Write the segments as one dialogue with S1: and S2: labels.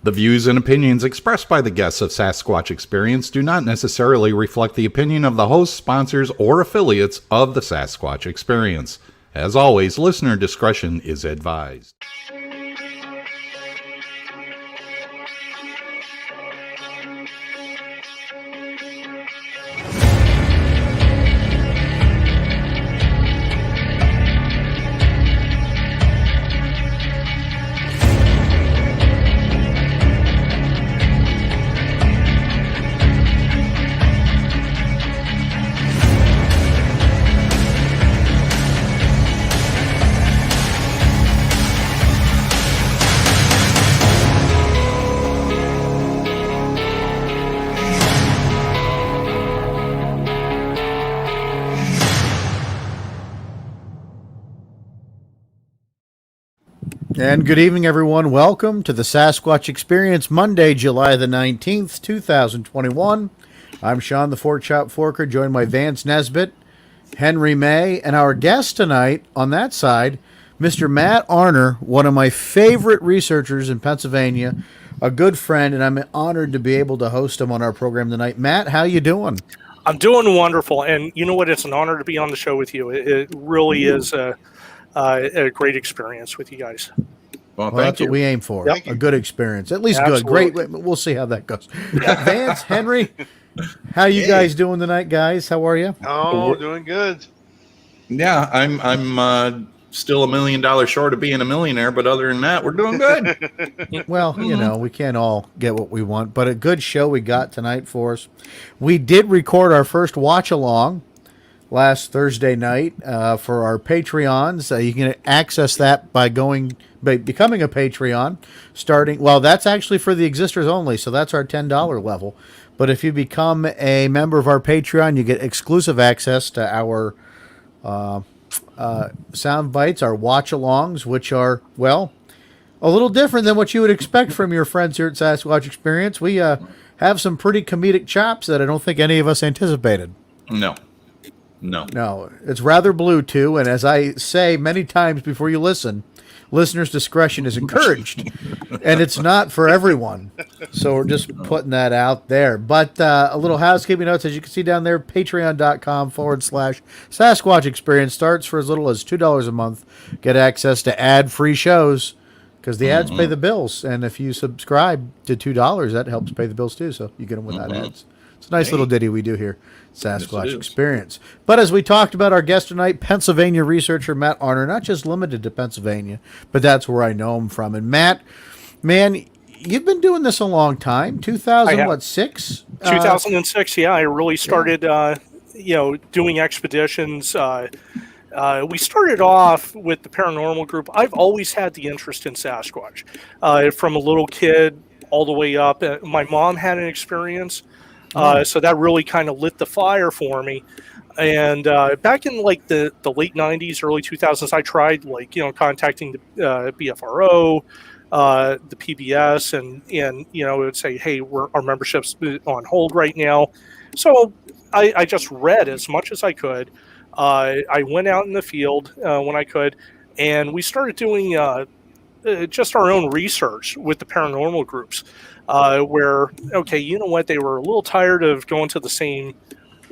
S1: The views and opinions expressed by the guests of Sasquatch Experience do not necessarily reflect the opinion of the hosts, sponsors, or affiliates of the Sasquatch Experience. As always, listener discretion is advised.
S2: And good evening, everyone. Welcome to the Sasquatch Experience, Monday, July the 19th, 2021. I'm Sean the Fork Chop Forker, joined by Vance Nesbitt, Henry May, and our guest tonight on that side, Mr. Matt Arner, one of my favorite researchers in Pennsylvania, a good friend, and I'm honored to be able to host him on our program tonight. Matt, how you doing?
S3: I'm doing wonderful, and you know what? It's an honor to be on the show with you. It really is a great experience with you guys.
S1: Well,
S2: that's what we aim for.
S3: Yep.
S2: A good experience. At least
S3: Absolutely.
S2: Good. Great. We'll see how that goes. Vance, Henry, how you guys doing tonight, guys? How are you?
S4: Oh, doing good.
S1: Yeah, I'm still $1 million short of being a millionaire, but other than that, we're doing good.
S2: Well, you know, we can't all get what we want, but a good show we got tonight for us. We did record our first watch-along last Thursday night for our Patreons. You can access that by becoming a Patreon. That's actually for the existers only, so that's our $10 level. But if you become a member of our Patreon, you get exclusive access to our sound bites, our watch-alongs, which are, well, a little different than what you would expect from your friends here at Sasquatch Experience. We have some pretty comedic chops that I don't think any of us anticipated. No, it's rather blue, too, and as I say many times before you listen, listeners' discretion is encouraged, and it's not for everyone, so we're just putting that out there. But a little housekeeping notes, as you can see down there, patreon.com/Sasquatch Experience starts for as little as $2 a month. Get access to ad-free shows, because the ads pay the bills, and if you subscribe to $2, that helps pay the bills, too, so you get them without ads. It's a nice little ditty we do here, Sasquatch Experience. But as we talked about, our guest tonight, Pennsylvania researcher Matt Arner, not just limited to Pennsylvania, but that's where I know him from. And Matt, man, you've been doing this a long time. 2006?
S3: 2006, yeah. I really started, doing expeditions. We started off with the paranormal group. I've always had the interest in Sasquatch. From a little kid all the way up. My mom had an experience. So that really kind of lit the fire for me. And back in like the late 90s, early 2000s, I tried contacting the BFRO, the PBS, and it would say, hey, our membership's on hold right now. So I just read as much as I could. I went out in the field when I could, and we started doing just our own research with the paranormal groups. Where, okay, you know what, they were a little tired of going to the same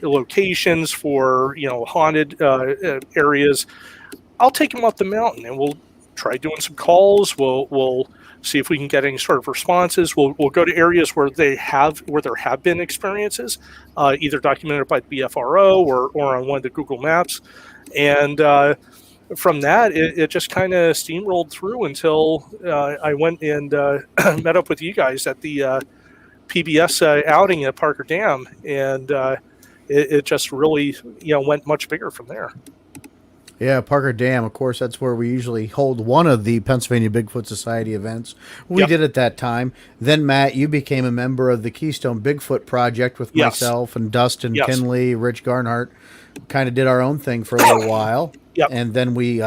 S3: locations for, haunted areas. I'll take them up the mountain and we'll try doing some calls. We'll see if we can get any sort of responses. We'll go to areas where there have been experiences, either documented by the BFRO or on one of the Google Maps. And from that, it just kind of steamrolled through until I went and met up with you guys at the PBS outing at Parker Dam, and it just really went much bigger from there.
S2: Yeah, Parker Dam, of course, that's where we usually hold one of the Pennsylvania Bigfoot Society events. We did at that time. Then, Matt, you became a member of the Keystone Bigfoot Project with myself and Dustin Kinley, Rich Garnhart. Kind of did our own thing for a little while. And then we,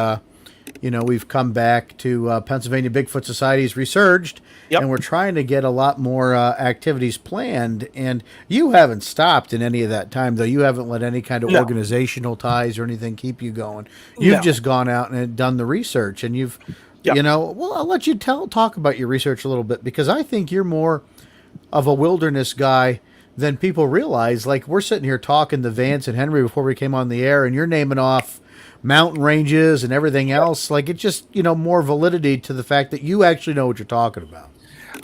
S2: we've come back to Pennsylvania Bigfoot Society's resurged, and we're trying to get a lot more activities planned. And you haven't stopped in any of that time, though. You haven't let any kind of organizational ties or anything keep you going. You've just gone out and done the research, and you've
S3: Yeah.
S2: You know, well, I'll let you talk about your research a little bit, because I think you're more of a wilderness guy than people realize. Like, we're sitting here talking to Vance and Henry before we came on the air, and you're naming off mountain ranges and everything else. Like, it just, more validity to the fact that you actually know what you're talking about.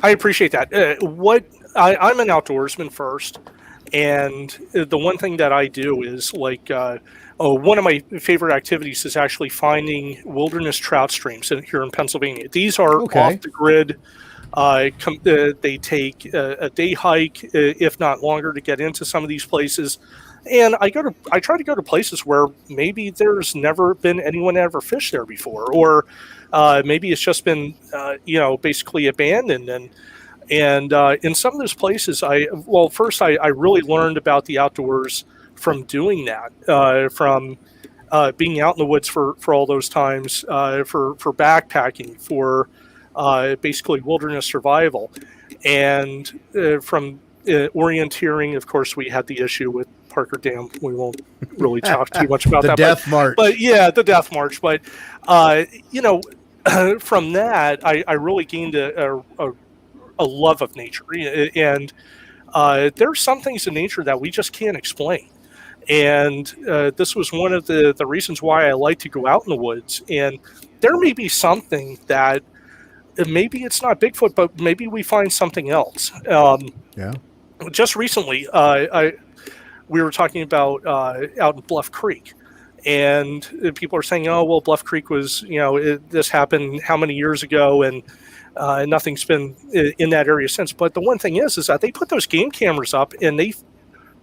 S3: I appreciate that. I'm an outdoorsman first, and the one thing that I do is one of my favorite activities is actually finding wilderness trout streams here in Pennsylvania. These are off the grid. They take a day hike, if not longer, to get into some of these places. And I try to go to places where maybe there's never been anyone ever fished there before, or maybe it's just been basically abandoned. And in some of those places, I really learned about the outdoors from doing that, from being out in the woods for all those times, for backpacking, for basically wilderness survival, and from orienteering. Of course, we had the issue with Parker Dam. We won't really talk too much about
S2: the death march.
S3: But yeah, the death march. But from that, I really gained a love of nature, and there's some things in nature that we just can't explain. And this was one of the reasons why I like to go out in the woods. And there may be something that maybe it's not Bigfoot, but maybe we find something else. Just recently, we were talking about out in Bluff Creek, and people are saying, "Oh, well, Bluff Creek was, this happened how many years ago, and nothing's been in that area since." But the one thing is that they put those game cameras up, and they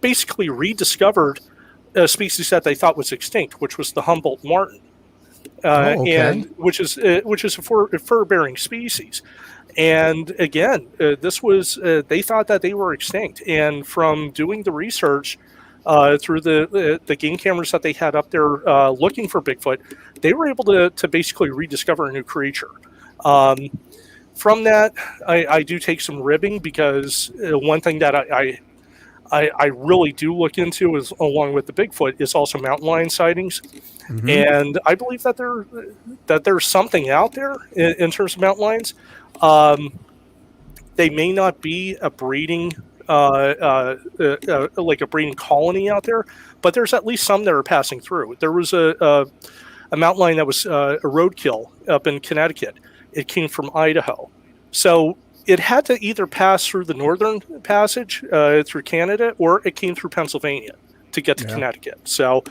S3: basically rediscovered a species that they thought was extinct, which was the Humboldt martin, and which is a fur-bearing species. And again, this was they thought that they were extinct, and from doing the research through the game cameras that they had up there looking for Bigfoot, they were able to basically rediscover a new creature. From that, I do take some ribbing, because one thing that I really do look into, is along with the Bigfoot, is also mountain lion sightings. Mm-hmm. And I believe that there's something out there in terms of mountain lions. They may not be a breeding like a breeding colony out there, but there's at least some that are passing through. There was a mountain lion that was a roadkill up in Connecticut. It came from Idaho, so it had to either pass through the northern passage through Canada, or it came through Pennsylvania to get to Connecticut. So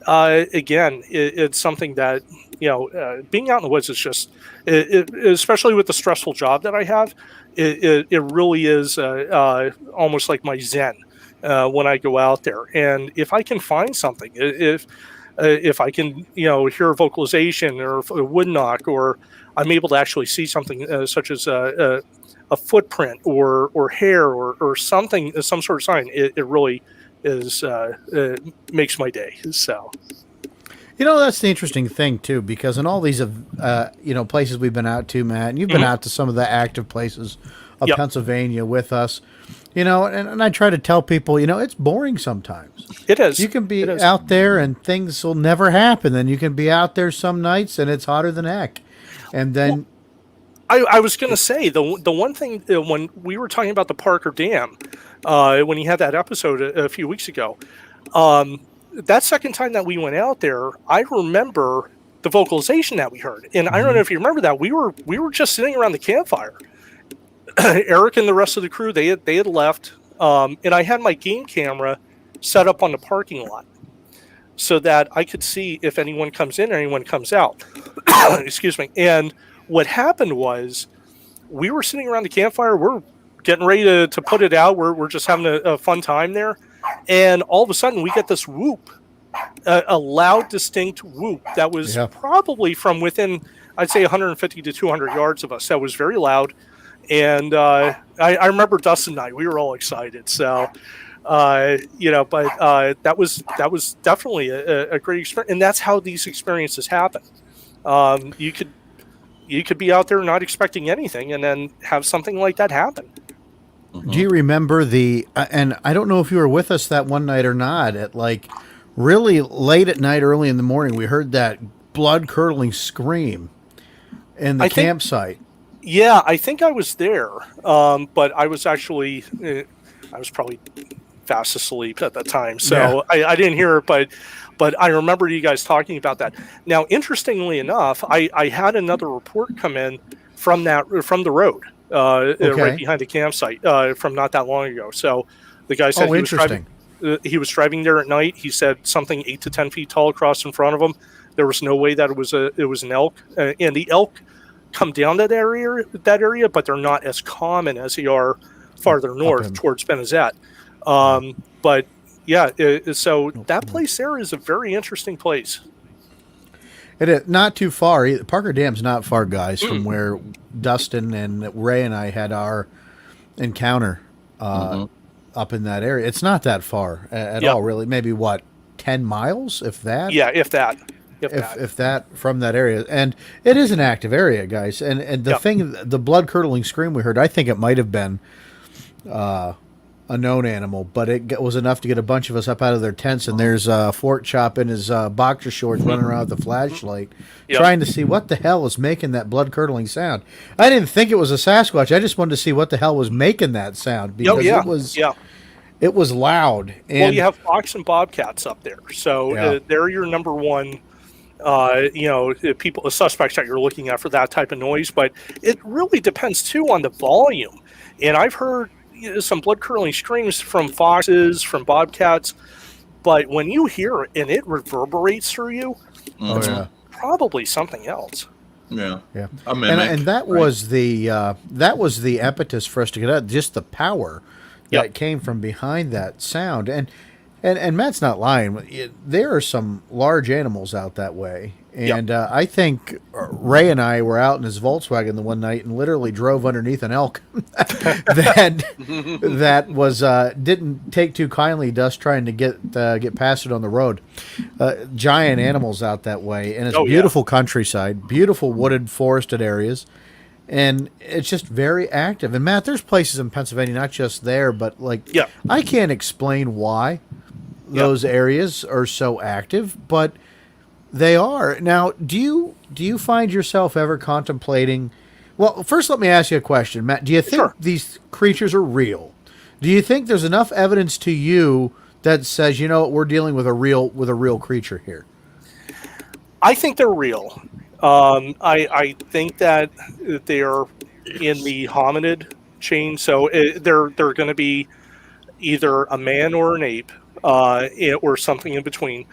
S3: again, it's something that, being out in the woods is just, especially with the stressful job that I have, it really is almost like my zen when I go out there. And if I can find something, if I can, hear a vocalization or a wood knock, or I'm able to actually see something such as a footprint or hair or something, some sort of sign, it really is makes my day. So,
S2: that's the interesting thing too, because in all these places we've been out to, Matt, and you've been out to some of the active places of Pennsylvania with us, and I try to tell people, it's boring sometimes.
S3: It is.
S2: You can be out there and things will never happen. Then you can be out there some nights and it's hotter than heck. And then
S3: I was going to say, the one thing, when we were talking about the Parker Dam, when you had that episode a few weeks ago, that second time that we went out there, I remember the vocalization that we heard. And I don't know if you remember that. We were just sitting around the campfire. Eric and the rest of the crew, they had left, and I had my game camera set up on the parking lot so that I could see if anyone comes in or anyone comes out. Excuse me. And what happened was, we were sitting around the campfire. We're getting ready to put it out. We're just having a fun time there. And all of a sudden, we get this whoop, a loud, distinct whoop that was probably from within, I'd say, 150 to 200 yards of us. That was very loud. And I remember Dustin and I, we were all excited. So, but that was definitely a great experience. And that's how these experiences happen. You could be out there not expecting anything, and then have something like that happen.
S2: Do you remember and I don't know if you were with us that one night or not, at like really late at night, early in the morning, we heard that blood-curdling scream in the campsite.
S3: Yeah, I think I was there, but I was actually, I was probably fast asleep at the time, so I didn't hear it, but I remember you guys talking about that. Now, interestingly enough, I had another report come in from the road, right behind the campsite, from not that long ago. So the guy said he was driving there at night. He said something 8 to 10 feet tall crossed in front of him. There was no way that it was an elk, and the elk come down that area, but they're not as common as they are farther north towards Benazet. But yeah, so that place there is a very interesting place.
S2: It is not too far. Parker Dam's not far, guys, from where Dustin and Ray and I had our encounter up in that area. It's not that far at all, really. Maybe 10 miles, if that.
S3: Yeah, if that.
S2: If that from that area, and it is an active area, guys. And the thing, the blood curdling scream we heard, I think it might have been a known animal, but it was enough to get a bunch of us up out of their tents. And there's Fort Chop in his boxer shorts running around with a flashlight, trying to see what the hell is making that blood curdling sound. I didn't think it was a Sasquatch. I just wanted to see what the hell was making that sound, because it was loud. And,
S3: well, you have fox and bobcats up there, so they're your number one. The suspects that you're looking at for that type of noise, but it really depends too on the volume. And I've heard some blood curdling screams from foxes, from bobcats, but when you hear it and it reverberates through you, it's probably something else.
S2: Yeah. And that was the impetus for us to get out, just the power that came from behind that sound. And Matt's not lying. There are some large animals out that way. And I think Ray and I were out in his Volkswagen the one night and literally drove underneath an elk that was didn't take too kindly to us trying to get past it on the road. Giant animals out that way. And it's beautiful countryside, beautiful wooded, forested areas. And it's just very active. And Matt, there's places in Pennsylvania, not just there, but I can't explain why those areas are so active, but they are. Now, do you find yourself ever contemplating? Well, first, let me ask you a question, Matt. Do you think these creatures are real? Do you think there's enough evidence to you that says, we're dealing with a real creature here?
S3: I think they're real. I think that they are in the hominid chain, so they're going to be either a man or an ape. Or something in between.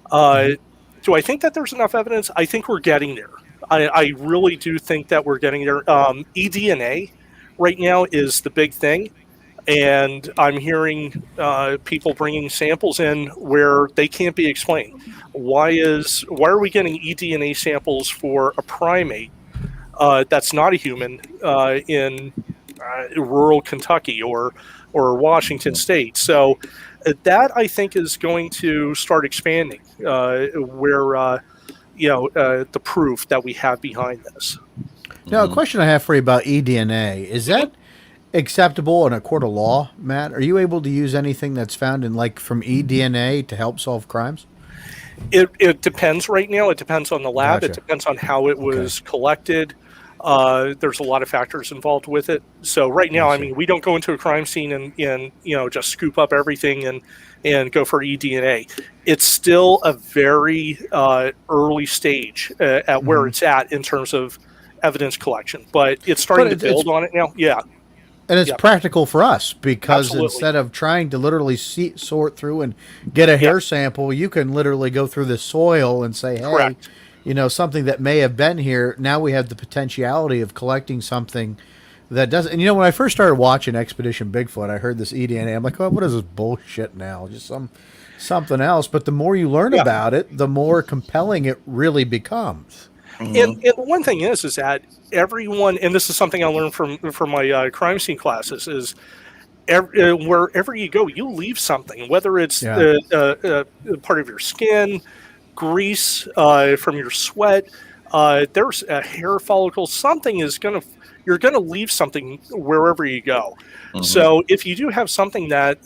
S3: Do I think that there's enough evidence? I think we're getting there. I really do think that we're getting there. eDNA right now is the big thing, and I'm hearing people bringing samples in where they can't be explained. Why are we getting eDNA samples for a primate that's not a human in rural Kentucky or Washington State? So that, I think, is going to start expanding the proof that we have behind this.
S2: Now, a question I have for you about eDNA, is that acceptable in a court of law, Matt? Are you able to use anything that's found in from eDNA to help solve crimes?
S3: It depends right now. It depends on the lab. Gotcha. It depends on how it was collected. There's a lot of factors involved with it. So right now, I mean, we don't go into a crime scene and just scoop up everything and go for eDNA. It's still a very early stage at where it's at in terms of evidence collection, but it's starting to build on it now. Yeah.
S2: And it's practical for us because instead of trying to literally sort through and get a hair sample, you can literally go through the soil and say, hey,
S3: correct.
S2: Something that may have been here. Now we have the potentiality of collecting something that doesn't. And when I first started watching Expedition Bigfoot, I heard this eDNA. I'm like, oh, what is this bullshit now? Just something else. But the more you learn about it, the more compelling it really becomes.
S3: Mm-hmm. And the one thing is that everyone, and this is something I learned from my crime scene classes, is wherever you go, you leave something, whether it's part of your skin, grease from your sweat, there's a hair follicle, something you're gonna leave something wherever you go. Mm-hmm. So if you do have something that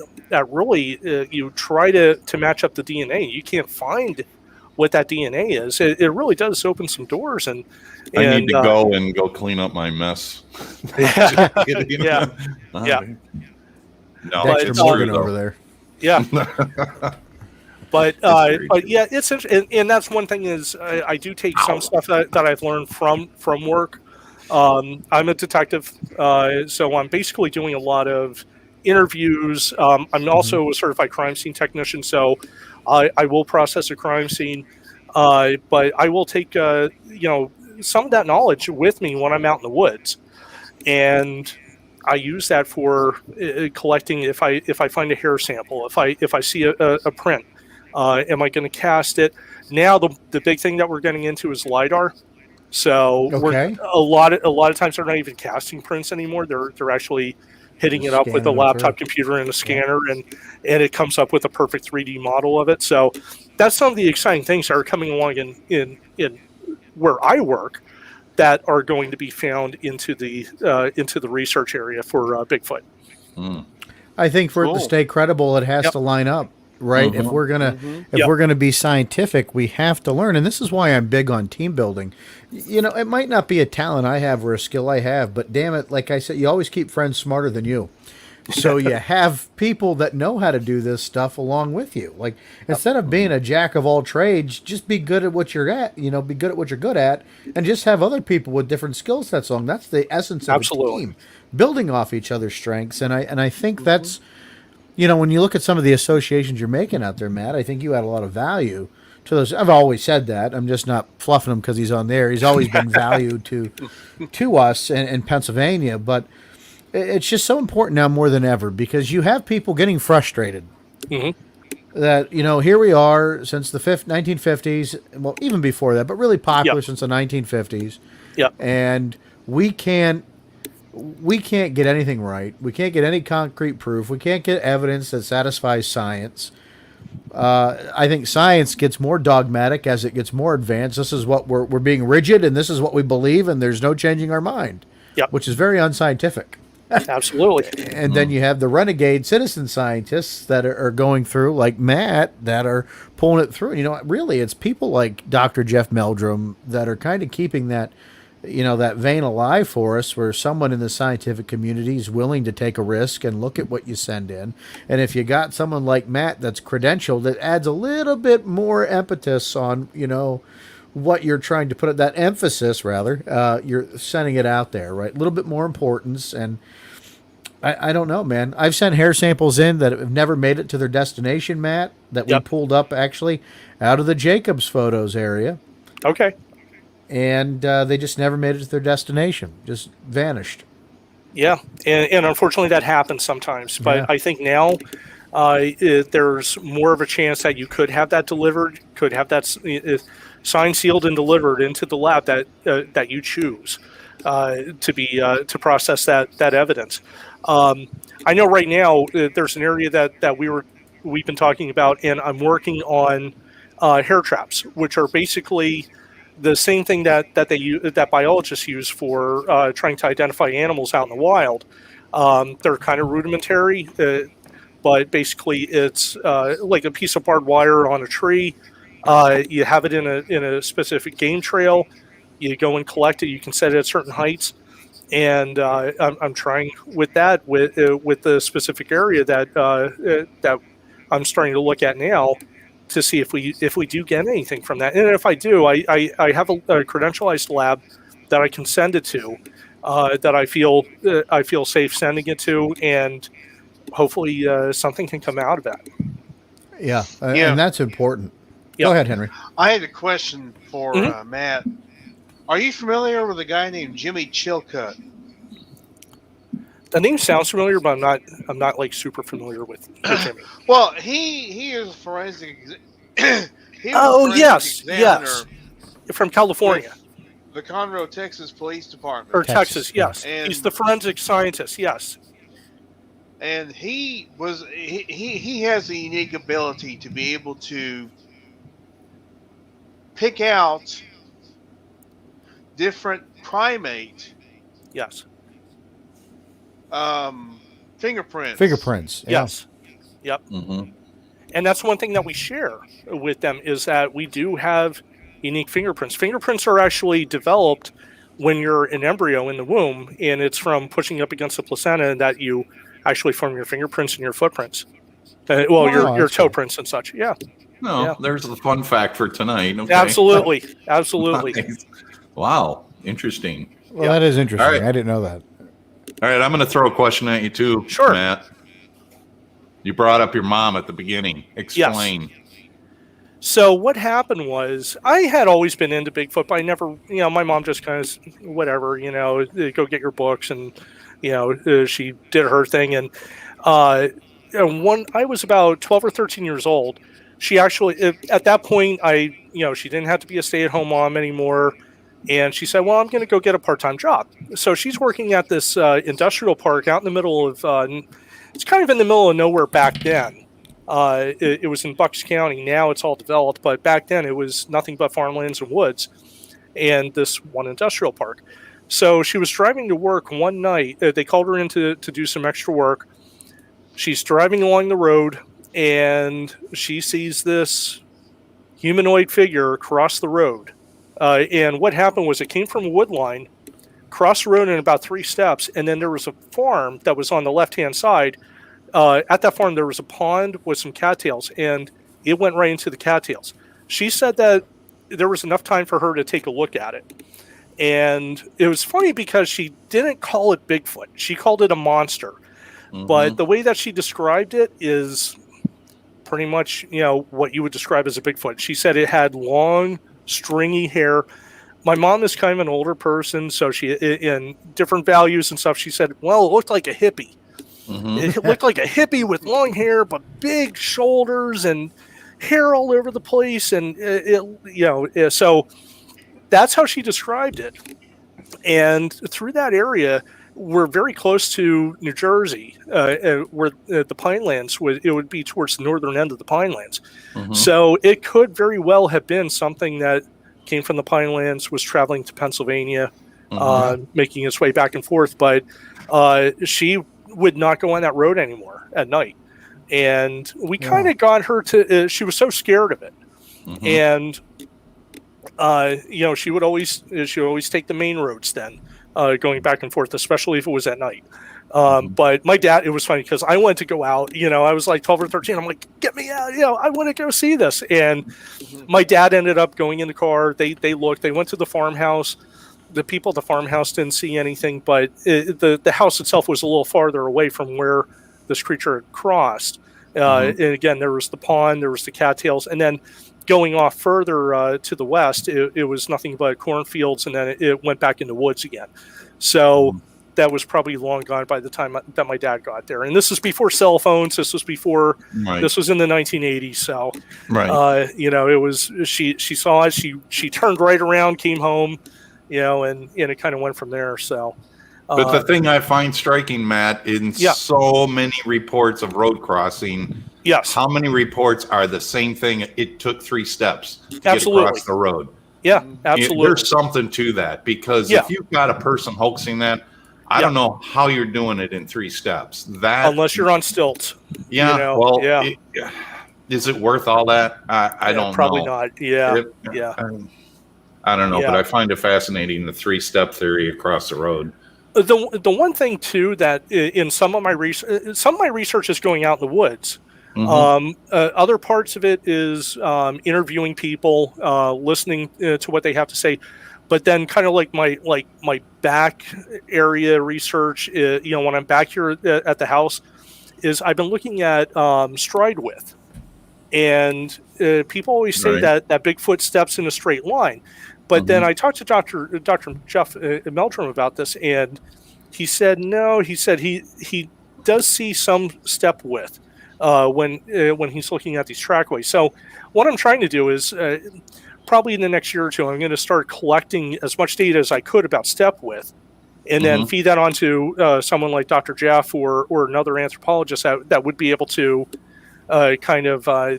S3: really you try to match up the DNA, you can't find what that DNA is, it really does open some doors. And
S1: I need to go clean up my mess.
S3: Yeah.
S1: No,
S2: Dexter Morgan over there.
S3: Yeah. But yeah, it's and that's one thing is I do take some stuff that I've learned from work. I'm a detective, so I'm basically doing a lot of interviews. I'm also a certified crime scene technician, so I will process a crime scene, but I will take some of that knowledge with me when I'm out in the woods, and I use that for collecting. If I find a hair sample, if I see a print, am I going to cast it? Now the big thing that we're getting into is LiDAR. So we're, a lot of times they're not even casting prints anymore. They're actually hitting it up with a laptop computer and a scanner, and it comes up with a perfect 3D model of it. So that's some of the exciting things that are coming along in where I work that are going to be found into the research area for Bigfoot.
S2: I think for it to stay credible, it has to line up. Right. If we're gonna be scientific, we have to learn. And this is why I'm big on team building. It might not be a talent I have or a skill I have, but damn it, like I said, you always keep friends smarter than you. So you have people that know how to do this stuff along with you. Like instead of being a jack of all trades, just be good at what you're at. Be good at what you're good at, and just have other people with different skill sets along. That's the essence of a team, building off each other's strengths. And I think that's. When you look at some of the associations you're making out there, Matt, I think you add a lot of value to those. I've always said that. I'm just not fluffing him because he's on there. He's always been valued to us in Pennsylvania. But it's just so important now more than ever because you have people getting frustrated. That, here we are since the 1950s, well, even before that, but really popular since the 1950s. And we can't get anything right. We can't get any concrete proof. We can't get evidence that satisfies science. I think science gets more dogmatic as it gets more advanced. This is what we're being rigid, and this is what we believe, and there's no changing our mind, which is very unscientific.
S3: Absolutely.
S2: And then you have the renegade citizen scientists that are going through, like Matt, that are pulling it through. Really, it's people like Dr. Jeff Meldrum that are kind of keeping that that vein alive for us, where someone in the scientific community is willing to take a risk and look at what you send in. And if you got someone like Matt that's credentialed, that adds a little bit more impetus on, what you're trying to put, that emphasis rather, you're sending it out there, right? A little bit more importance. And I don't know, man. I've sent hair samples in that have never made it to their destination, Matt, that we pulled up actually out of the Jacobs Photos area.
S3: Okay.
S2: And they just never made it to their destination, just vanished.
S3: Yeah, and unfortunately that happens sometimes. But I think now there's more of a chance that you could have that delivered, could have that signed, sealed, and delivered into the lab that you choose to process that evidence. I know right now there's an area that we've been talking about, and I'm working on hair traps, which are basically the same thing that biologists use for trying to identify animals out in the wild. They're kind of rudimentary, but basically it's like a piece of barbed wire on a tree. You have it in a specific game trail. You go and collect it. You can set it at certain heights, and I'm trying with that with the specific area that I'm starting to look at now, to see if we do get anything from that. And if I do, I have a credentialized lab that I can send it to, that I feel safe sending it to, and hopefully something can come out of that.
S2: Yeah, and that's important. Go ahead, Henry.
S4: I had a question for Matt. Are you familiar with a guy named Jimmy Chilcutt?
S3: The name sounds familiar, but I'm not like super familiar with Jimmy.
S4: Well, he is a forensic.
S3: Yes, from California,
S4: the Conroe, Texas Police Department,
S3: or Texas, yes.
S4: And
S3: he's the forensic scientist, yes.
S4: And he has the unique ability to be able to pick out different primate.
S3: Yes.
S4: Fingerprints.
S2: Fingerprints. Yeah.
S3: Yes. Yep.
S1: Mm-hmm.
S3: And that's one thing that we share with them, is that we do have unique fingerprints. Fingerprints are actually developed when you're an embryo in the womb, and it's from pushing up against the placenta that you actually form your fingerprints and your footprints. Your toe prints and such. Yeah.
S1: No,
S3: Yeah.
S1: there's the fun fact for tonight. Okay.
S3: Absolutely.
S1: Nice. Wow, interesting.
S2: Well, that is interesting.
S1: All right.
S2: I didn't know that.
S1: All right, I'm going to throw a question at you too,
S3: Sure.
S1: Matt. You brought up your mom at the beginning. Explain.
S3: Yes. So what happened was, I had always been into Bigfoot, but I never, my mom just kind of, whatever, go get your books, and, she did her thing. And I was about 12 or 13 years old. She actually, at that point, she didn't have to be a stay-at-home mom anymore. And she said, well, I'm going to go get a part-time job. So she's working at this industrial park out in the middle of, it's kind of in the middle of nowhere back then. It was in Bucks County. Now it's all developed, but back then it was nothing but farmlands and woods, and this one industrial park. So she was driving to work one night. They called her in to do some extra work. She's driving along the road, and she sees this humanoid figure cross the road. And what happened was, it came from a wood line, crossed the road in about 3 steps, and then there was a farm that was on the left-hand side. At that farm, there was a pond with some cattails, and it went right into the cattails. She said that there was enough time for her to take a look at it. And it was funny because she didn't call it Bigfoot. She called it a monster. Mm-hmm. But the way that she described it is pretty much, what you would describe as a Bigfoot. She said it had long, stringy hair. My mom is kind of an older person, so she, in different values and stuff, she said, well, it looked like a hippie. Mm-hmm. It looked like a hippie with long hair, but big shoulders and hair all over the place. And, so that's how she described it. And through that area, we're very close to New Jersey, where the Pinelands it would be towards the northern end of the Pinelands. Mm-hmm. So it could very well have been something that came from the Pinelands, was traveling to Pennsylvania, making its way back and forth. But she would not go on that road anymore at night. And we kind of got her to, she was so scared of it. Mm-hmm. And, she would always take the main roads then, going back and forth, especially if it was at night. But my dad, it was funny because I wanted to go out, I was like 12 or 13. I'm like, get me out, I want to go see this. And my dad ended up going in the car. They looked, they went to the farmhouse. The people at the farmhouse didn't see anything, but the house itself was a little farther away from where this creature had crossed. And again, there was the pond, there was the cattails, and then going off further to the west, it was nothing but cornfields, and then it went back into woods again. So that was probably long gone by the time that my dad got there. And this was before cell phones. This was before. Right. This was in the 1980s. So, it was she saw it. She turned right around, came home. And it kind of went from there. So,
S1: but the thing I find striking, Matt, in so many reports of road crossing, how many reports are the same thing? It took 3 steps to get across the road.
S3: Yeah, absolutely.
S1: There's something to that, because if you've got a person hoaxing that, I don't know how you're doing it in 3 steps.
S3: Unless you're on stilts.
S1: Yeah. Is it worth all that? I don't know.
S3: Probably not. Yeah.
S1: I don't know, but I find it fascinating, the 3-step theory across the road.
S3: The one thing too that in some of my research is going out in the woods. Mm-hmm. Other parts of it is interviewing people, listening to what they have to say. But then, kind of like my back area research, when I'm back here at the house, is I've been looking at stride width, and people always say that Bigfoot steps in a straight line. But then I talked to Dr. Jeff Meldrum about this, and he said no. He said he does see some step width when he's looking at these trackways. So what I'm trying to do is probably in the next year or two, I'm going to start collecting as much data as I could about step width, and then feed that onto someone like Dr. Jeff or another anthropologist that would be able to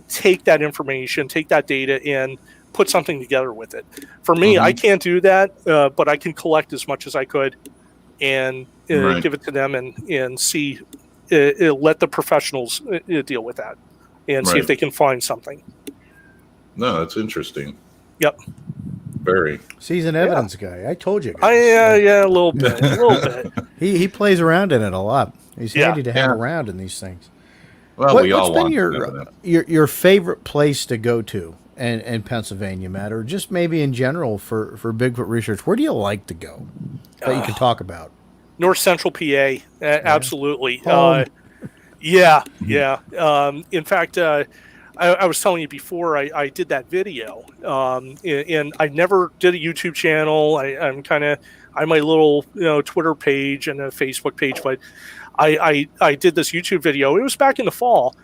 S3: take that information, take that data, and put something together with it. For me, I can't do that, but I can collect as much as I could and give it to them and see, let the professionals deal with that. and see if they can find something.
S1: No, that's interesting.
S3: Yep.
S1: Very.
S2: See, he's an evidence guy. I told you.
S3: Yeah, a little bit. A little bit.
S2: He plays around in it a lot. He's handy to have
S1: Yeah.
S2: around in these things.
S1: Well, we all
S2: What's been
S1: want
S2: your favorite place to go to in Pennsylvania, Matt, or just maybe in general for Bigfoot research? Where do you like to go that you can talk about?
S3: North Central PA, absolutely.
S2: Home.
S3: Yeah. In fact, I was telling you before I did that video, and I never did a YouTube channel. I'm my little Twitter page and a Facebook page, but I did this YouTube video. It was back in the fall.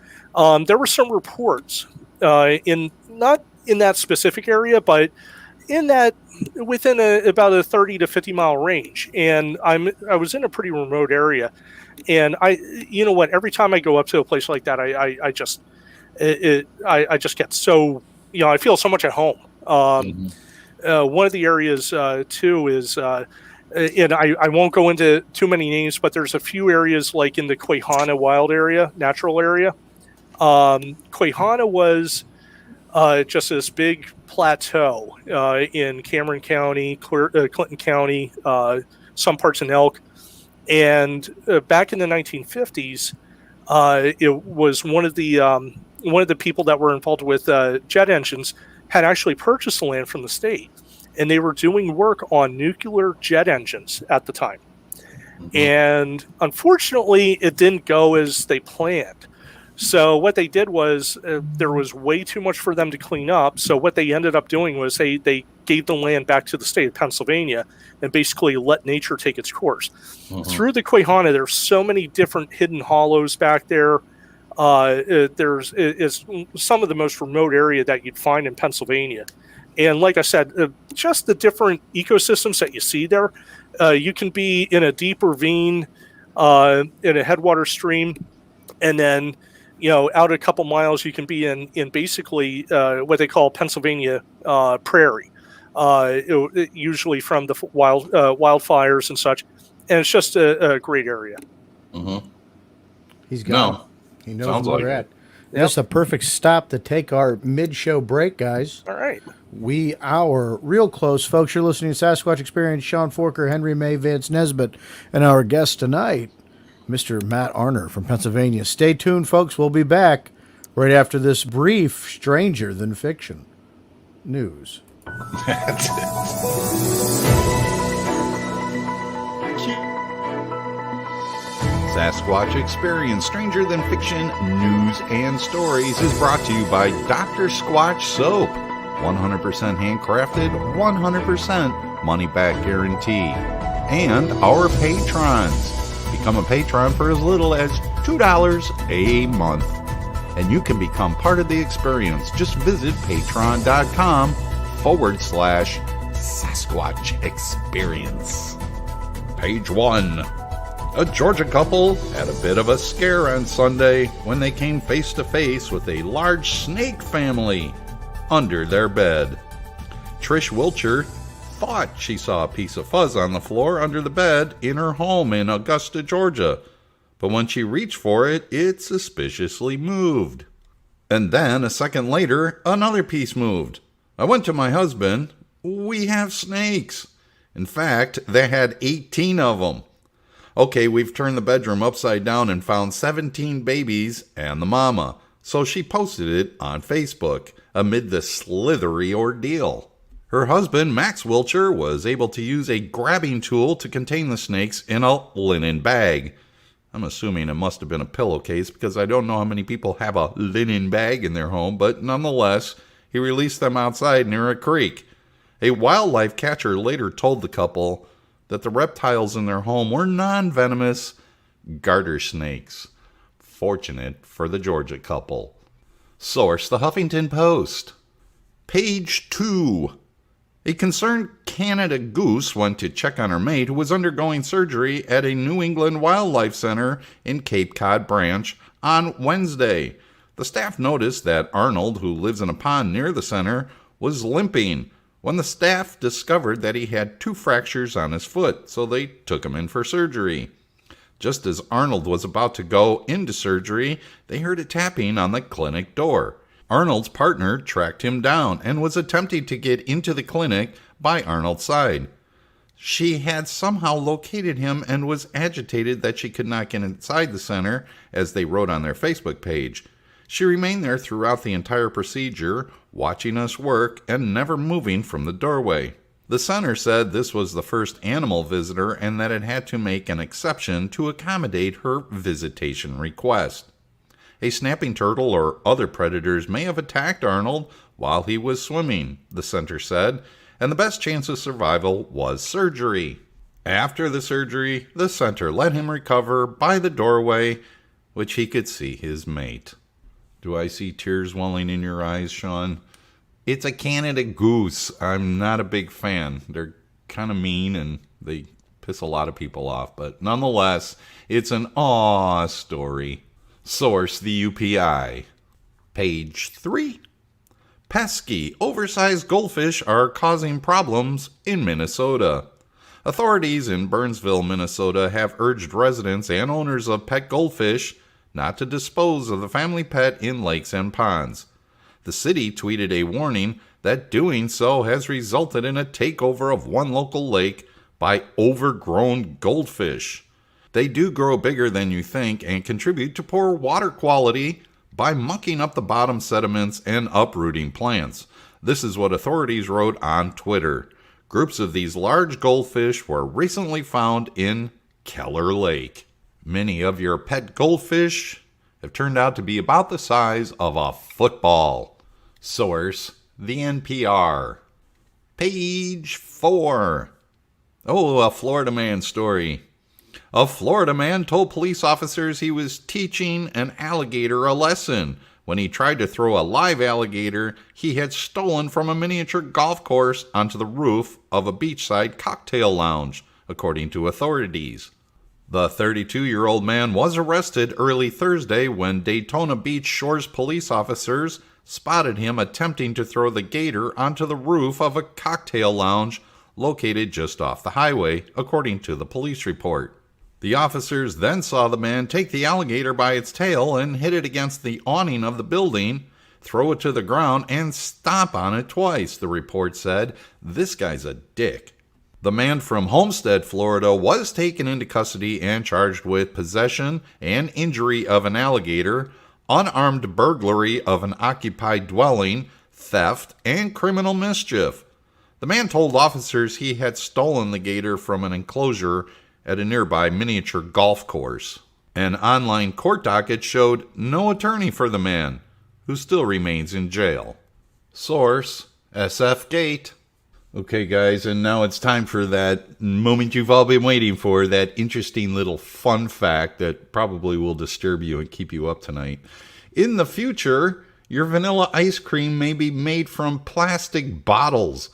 S3: There were some reports not in that specific area, but in that within about a 30 to 50 mile range. And I was in a pretty remote area, and every time I go up to a place like that, I just get so, I feel so much at home. One of the areas too is, and I won't go into too many names, but there's a few areas like in the Quahana wild area, natural area. Quahana was just this big plateau in Cameron County, Clinton County, some parts in Elk. And back in the 1950s, it was one of the people that were involved with jet engines had actually purchased the land from the state, and they were doing work on nuclear jet engines at the time. And unfortunately, it didn't go as they planned. So what they did was there was way too much for them to clean up. So what they ended up doing was they gave the land back to the state of Pennsylvania and basically let nature take its course. Through the Quahana, there's so many different hidden hollows back there. It's some of the most remote area that you'd find in Pennsylvania. And like I said, just the different ecosystems that you see there. You can be in a deep ravine, in a headwater stream, and then out a couple miles, you can be in basically what they call Pennsylvania prairie, usually from the wildfires and such. And it's just a great area.
S2: He's gone.
S1: No.
S2: He knows
S1: Sounds
S2: where
S1: like
S2: we're
S1: it.
S2: at. That's a perfect stop to take our mid-show break, guys.
S3: All right.
S2: We are real close, folks. You're listening to Sasquatch Experience. Sean Forker, Henry May, Vance Nesbitt, and our guest tonight, Mr. Matt Arner from Pennsylvania. Stay tuned, folks. We'll be back right after this brief Stranger Than Fiction news.
S1: Sasquatch Experience, Stranger Than Fiction, News and Stories is brought to you by Dr. Squatch Soap. 100% handcrafted, 100% money-back guarantee. And our patrons. Become a patron for as little as $2 a month. And you can become part of the experience. Just visit patreon.com/Sasquatch Experience. Page 1. A Georgia couple had a bit of a scare on Sunday when they came face to face with a large snake family under their bed. Trish Wilcher thought she saw a piece of fuzz on the floor under the bed in her home in Augusta, Georgia. But when she reached for it, it suspiciously moved. And then, a second later, another piece moved. I went to my husband. We have snakes. In fact, they had 18 of them. Okay, we've turned the bedroom upside down and found 17 babies and the mama. So she posted it on Facebook amid the slithery ordeal. Her husband, Max Wilcher, was able to use a grabbing tool to contain the snakes in a linen bag. I'm assuming it must have been a pillowcase because I don't know how many people have a linen bag in their home, but nonetheless, he released them outside near a creek. A wildlife catcher later told the couple that the reptiles in their home were non-venomous garter snakes. Fortunate for the Georgia couple. Source: The Huffington Post. Page 2. A concerned Canada goose went to check on her mate who was undergoing surgery at a New England wildlife center in Cape Cod Branch on Wednesday. The staff noticed that Arnold, who lives in a pond near the center, was limping when the staff discovered that he had 2 fractures on his foot, so they took him in for surgery. Just as Arnold was about to go into surgery, they heard a tapping on the clinic door. Arnold's partner tracked him down and was attempting to get into the clinic by Arnold's side. She had somehow located him and was agitated that she could not get inside the center, as they wrote on their Facebook page. She remained there throughout the entire procedure, watching us work and never moving from the doorway. The center said this was the first animal visitor and that it had to make an exception to accommodate her visitation request. A snapping turtle or other predators may have attacked Arnold while he was swimming, the center said, and the best chance of survival was surgery. After the surgery, the center let him recover by the doorway, which he could see his mate. Do I see tears welling in your eyes, Sean? It's a Canada goose. I'm not a big fan. They're kind of mean and they piss a lot of people off, but nonetheless, it's an aw story. Source, the UPI. Page 3. Pesky, oversized goldfish are causing problems in Minnesota. Authorities in Burnsville, Minnesota have urged residents and owners of pet goldfish not to dispose of the family pet in lakes and ponds. The city tweeted a warning that doing so has resulted in a takeover of one local lake by overgrown goldfish. They do grow bigger than you think and contribute to poor water quality by mucking up the bottom sediments and uprooting plants. This is what authorities wrote on Twitter. Groups of these large goldfish were recently found in Keller Lake. Many of your pet goldfish have turned out to be about the size of a football. Source, the NPR. Page 4. Oh, a Florida man story. A Florida man told police officers he was teaching an alligator a lesson when he tried to throw a live alligator he had stolen from a miniature golf course onto the roof of a beachside cocktail lounge, according to authorities. The 32-year-old man was arrested early Thursday when Daytona Beach Shores police officers spotted him attempting to throw the gator onto the roof of a cocktail lounge located just off the highway, according to the police report. The officers then saw the man take the alligator by its tail and hit it against the awning of the building, throw it to the ground, and stomp on it twice, the report said. This guy's a dick. The man from Homestead, Florida, was taken into custody and charged with possession and injury of an alligator, unarmed burglary of an occupied dwelling, theft, and criminal mischief. The man told officers he had stolen the gator from an enclosure at a nearby miniature golf course. An online court docket showed no attorney for the man, who still remains in jail. Source, SF Gate. Okay, guys, and now it's time for that moment you've all been waiting for, that interesting little fun fact that probably will disturb you and keep you up tonight. In the future, your vanilla ice cream may be made from plastic bottles.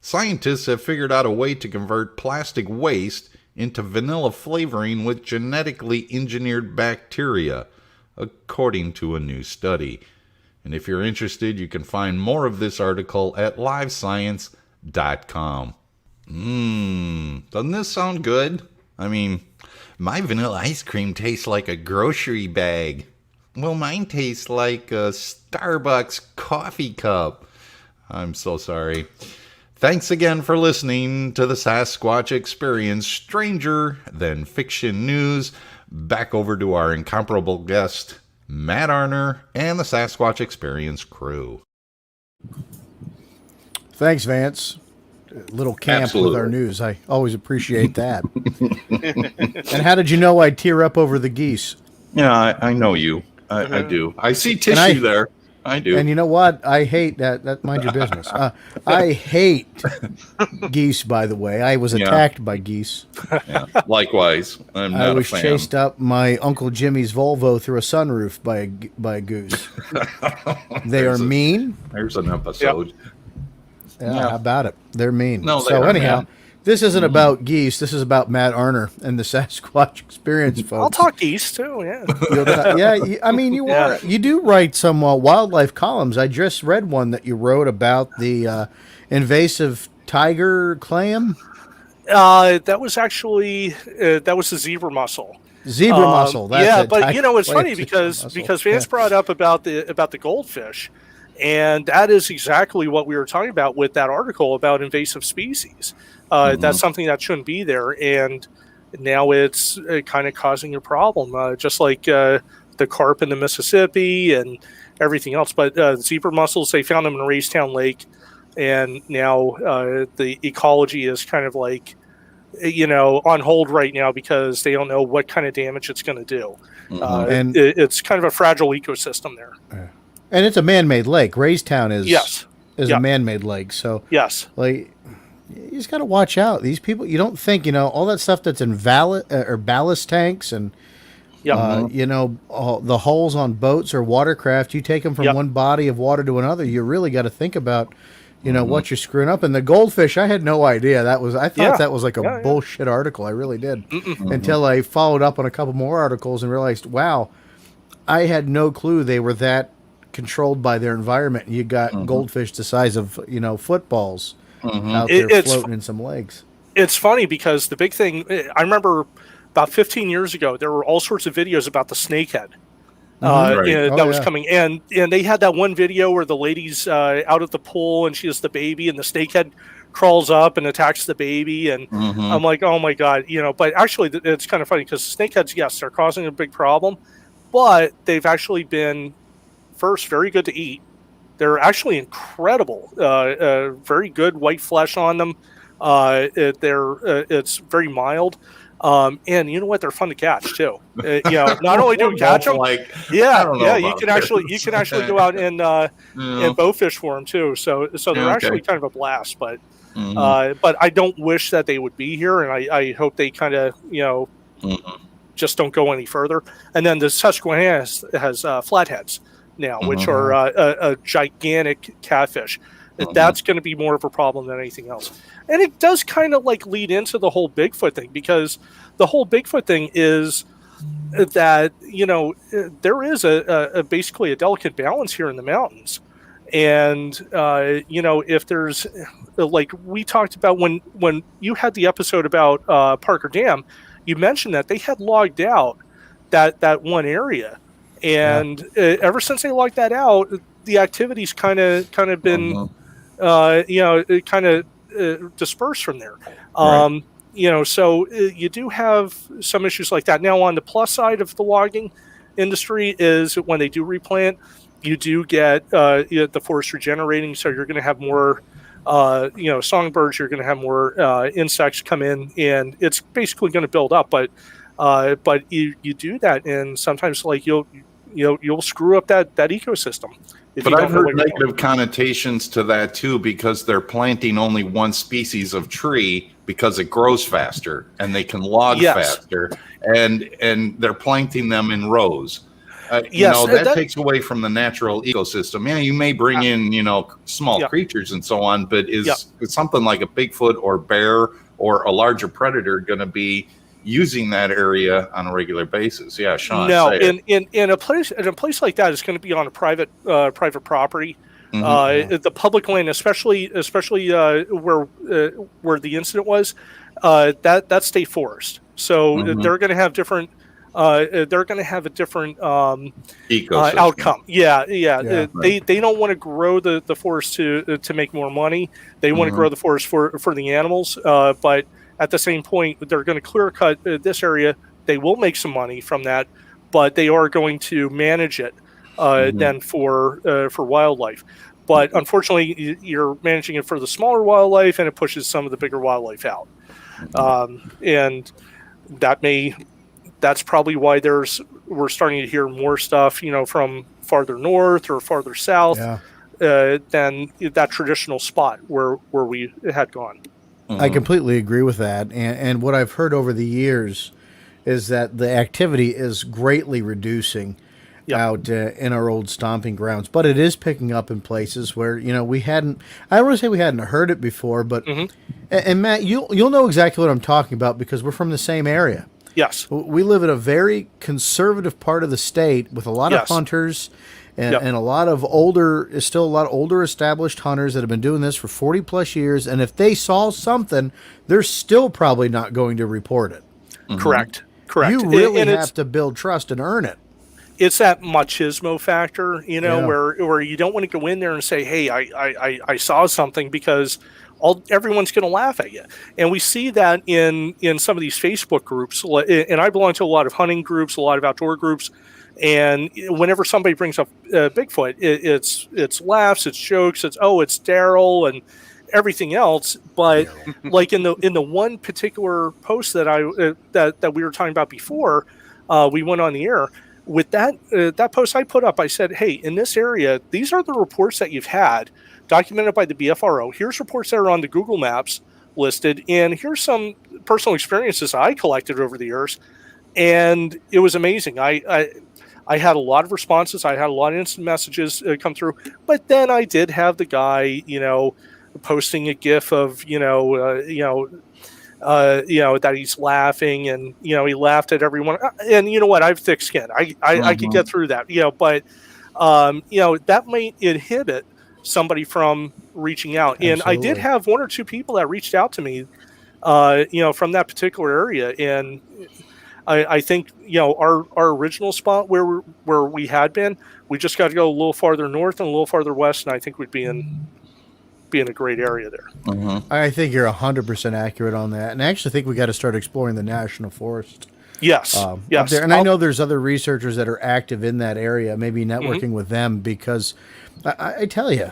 S1: Scientists have figured out a way to convert plastic waste into vanilla flavoring with genetically engineered bacteria, according to a new study. And if you're interested, you can find more of this article at livescience.com. Doesn't this sound good? I mean, my vanilla ice cream tastes like a grocery bag. Well, mine tastes like a Starbucks coffee cup. I'm so sorry. Thanks again for listening to the Sasquatch Experience Stranger Than Fiction News. Back over to our incomparable guest, Matt Arner, and the Sasquatch Experience crew.
S2: Thanks, Vance. A little camp with our news. I always appreciate that. And how did you know I'd tear up over the geese?
S1: Yeah, I know you. I do. I see tissue there. I do.
S2: And you know what? I hate that. Mind your business. I hate geese, by the way. I was attacked by geese.
S1: Yeah, likewise. I'm not a fan.
S2: I was chased up my Uncle Jimmy's Volvo through a sunroof by a goose. They are mean.
S1: There's an episode.
S2: Yep. Yeah, how about it? They're mean.
S1: No,
S2: so anyhow, this isn't about geese. This is about Matt Arner and the Sasquatch Experience, folks.
S3: I'll talk geese too. Yeah.
S2: I mean, you do write some wildlife columns. I just read one that you wrote about the invasive tiger clam.
S3: That was actually the zebra mussel.
S2: Zebra mussel. That's
S3: yeah,
S2: it.
S3: but you know, it's funny
S2: Zebra
S3: because
S2: mussel.
S3: Vance brought up about the goldfish, and that is exactly what we were talking about with that article about invasive species. That's something that shouldn't be there, and now it's kind of causing a problem, just like the carp in the Mississippi and everything else. But zebra mussels, they found them in Raystown Lake, and now the ecology is kind of like, you know, on hold right now because they don't know what kind of damage it's going to do. And it's kind of a fragile ecosystem there.
S2: And it's a man-made lake. Raystown is
S3: a
S2: man-made lake. So
S3: like,
S2: you just got to watch out. These people, you don't think, you know, all that stuff that's in ballast tanks and you know, the holes on boats or watercraft, you take them from one body of water to another. You really got to think about, you know, what you're screwing up. And the goldfish, I had no idea. I thought that was like a bullshit article. I really did. Until I followed up on a couple more articles and realized, wow, I had no clue they were that controlled by their environment. You got goldfish the size of, you know, footballs out there floating in some lakes.
S3: It's funny because the big thing, I remember about 15 years ago, there were all sorts of videos about the snakehead. That was coming, and they had that one video where the lady's out at the pool and she has the baby, and the snakehead crawls up and attacks the baby, and I'm like, oh my god, you know. But actually, it's kind of funny because snakeheads, yes, they're causing a big problem, but they've actually been first very good to eat. They're actually incredible, very good white flesh on them. It's very mild. And you know what? They're fun to catch too. You know, not only do we catch them, you can actually go out and bowfish for them too. So they're actually kind of a blast. But I don't wish that they would be here, and I hope they kind of, you know, just don't go any further. And then the Susquehanna has flatheads now, which are a gigantic catfish. That's going to be more of a problem than anything else. And it does kind of like lead into the whole Bigfoot thing, because the whole Bigfoot thing is that, you know, there is a basically a delicate balance here in the mountains. And, you know, if there's, like we talked about when you had the episode about Parker Dam, you mentioned that they had logged out that one area. And ever since they logged that out, the activity's kind of been, you know, it kind of dispersed from there. You know, so you do have some issues like that. Now, on the plus side of the logging industry is when they do replant, you do get the forest regenerating. So you're going to have more, you know, songbirds. You're going to have more insects come in, and it's basically going to build up. But you do that, and sometimes like you'll screw up that ecosystem.
S1: But I've heard negative connotations to that too, because they're planting only one species of tree because it grows faster and they can log faster, and they're planting them in rows. You know, that takes away from the natural ecosystem. Yeah, you may bring in, you know, small creatures and so on, but is something like a Bigfoot or bear or a larger predator going to be using that area on a regular basis? Yeah, Sean.
S3: No, in a place like that, it's going to be on a private property. The public land, especially where the incident was, that's state forest. So they're going to have different. They're going to have a different outcome. They don't want to grow the forest to make more money. They want to grow the forest for the animals, but at the same point, they're going to clear cut this area. They will make some money from that, but they are going to manage it then for wildlife. But unfortunately, you're managing it for the smaller wildlife, and it pushes some of the bigger wildlife out. And that's probably why we're starting to hear more stuff, you know, from farther north or farther south than that traditional spot where we had gone.
S2: I completely agree with that. And what I've heard over the years is that the activity is greatly reducing out in our old stomping grounds. But it is picking up in places where, you know, I don't want to say we hadn't heard it before, but, and Matt, you'll know exactly what I'm talking about because we're from the same area.
S3: Yes.
S2: We live in a very conservative part of the state with a lot of hunters and a lot of older established hunters that have been doing this for 40 plus years. And if they saw something, they're still probably not going to report it.
S3: Correct. Correct.
S2: You really
S3: And
S2: have to build trust and earn it.
S3: it's that machismo factor,
S2: Yeah.
S3: where you don't want to go in there and say, "Hey, I saw something," because everyone's going to laugh at you. And we see that in some of these Facebook groups. And I belong to a lot of hunting groups, a lot of outdoor groups. And whenever somebody brings up Bigfoot, it's laughs, it's jokes, it's Daryl and everything else. But like in the one particular post that that we were talking about before we went on the air. With that post I put up, I said, hey, in this area, these are the reports that you've had documented by the BFRO. Here's reports that are on the Google Maps listed, and here's some personal experiences I collected over the years. And it was amazing. I had a lot of responses. I had a lot of instant messages come through. But then I did have the guy, posting a GIF of, that he's laughing, and he laughed at everyone. And you know what? I have thick skin. I can get through that. But that might inhibit somebody from reaching out.
S2: Absolutely.
S3: And I did have one or two people that reached out to me, from that particular area. And I think our original spot where we had been, we just got to go a little farther north and a little farther west, and I think we'd be in a great area there.
S2: I think you're 100% accurate on that, and I actually think we got to start exploring the national forest.
S3: Yes, yes.
S2: Up there. And I know there's other researchers that are active in that area, maybe networking with them, because I tell you,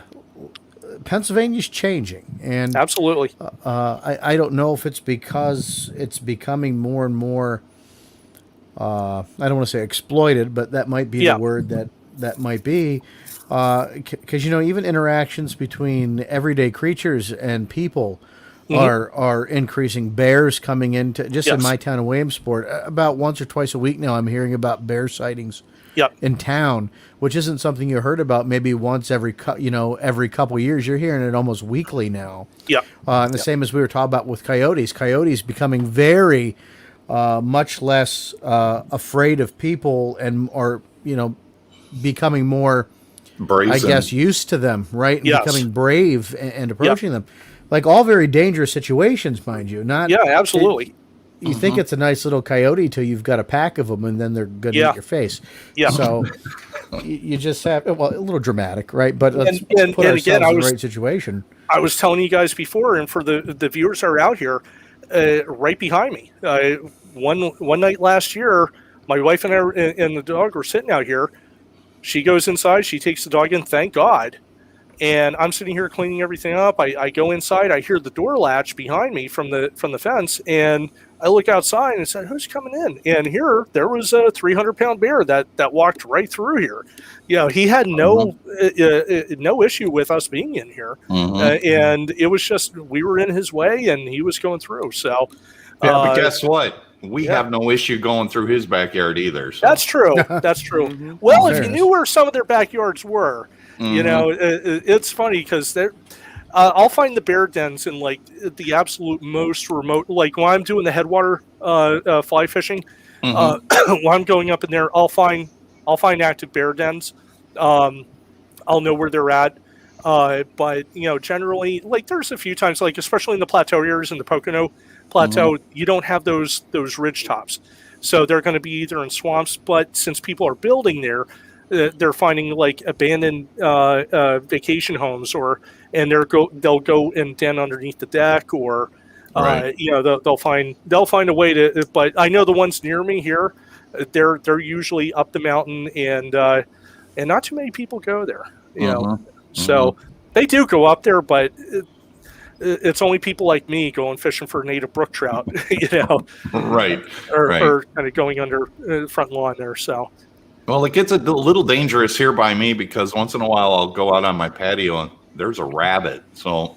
S2: Pennsylvania's changing, and
S3: absolutely.
S2: I don't know if it's because it's becoming more and more. I don't want to say exploited, but that might be the word that might be. Because even interactions between everyday creatures and people are increasing. Bears coming into in my town of Williamsport, about once or twice a week now, I'm hearing about bear sightings in town, which isn't something you heard about maybe once every couple years. You're hearing it almost weekly now. And the same as we were talking about with coyotes. Coyotes becoming very much less afraid of people, and are becoming more
S1: brazen.
S2: I guess used to them, right? And becoming brave and approaching them. Like all very dangerous situations, mind you. Not
S3: absolutely.
S2: You think it's a nice little coyote till you've got a pack of them, and then they're going to eat your face. So you just have, a little dramatic, right? But let's put ourselves in the right situation.
S3: I was telling you guys before, and for the viewers that are out here, right behind me, one night last year, my wife and I and the dog were sitting out here. She goes inside, she takes the dog in, thank God. And I'm sitting here cleaning everything up. I go inside, I hear the door latch behind me from the fence, and I look outside and said, who's coming in? And there was a 300-pound bear that walked right through here. He had no issue with us being in here. And it was just, we were in his way and he was going through. So,
S1: but guess what? We have no issue going through his backyard either. So.
S3: That's true. That's true. Well, if you knew where some of their backyards were, it's funny because I'll find the bear dens in like the absolute most remote, like when I'm doing the headwater fly fishing, when I'm going up in there, I'll find active bear dens. I'll know where they're at. But generally, like there's a few times, like especially in the plateau areas in the Pocono Plateau, you don't have those ridge tops, so they're going to be either in swamps. But since people are building there, they're finding like abandoned vacation homes, and they'll go and den underneath the deck, or they'll find a way to. But I know the ones near me here, they're usually up the mountain, and not too many people go there. So they do go up there, but it's only people like me going fishing for native brook trout, or kind of going under front lawn there. So,
S1: well, it gets a little dangerous here by me because once in a while I'll go out on my patio and there's a rabbit. So,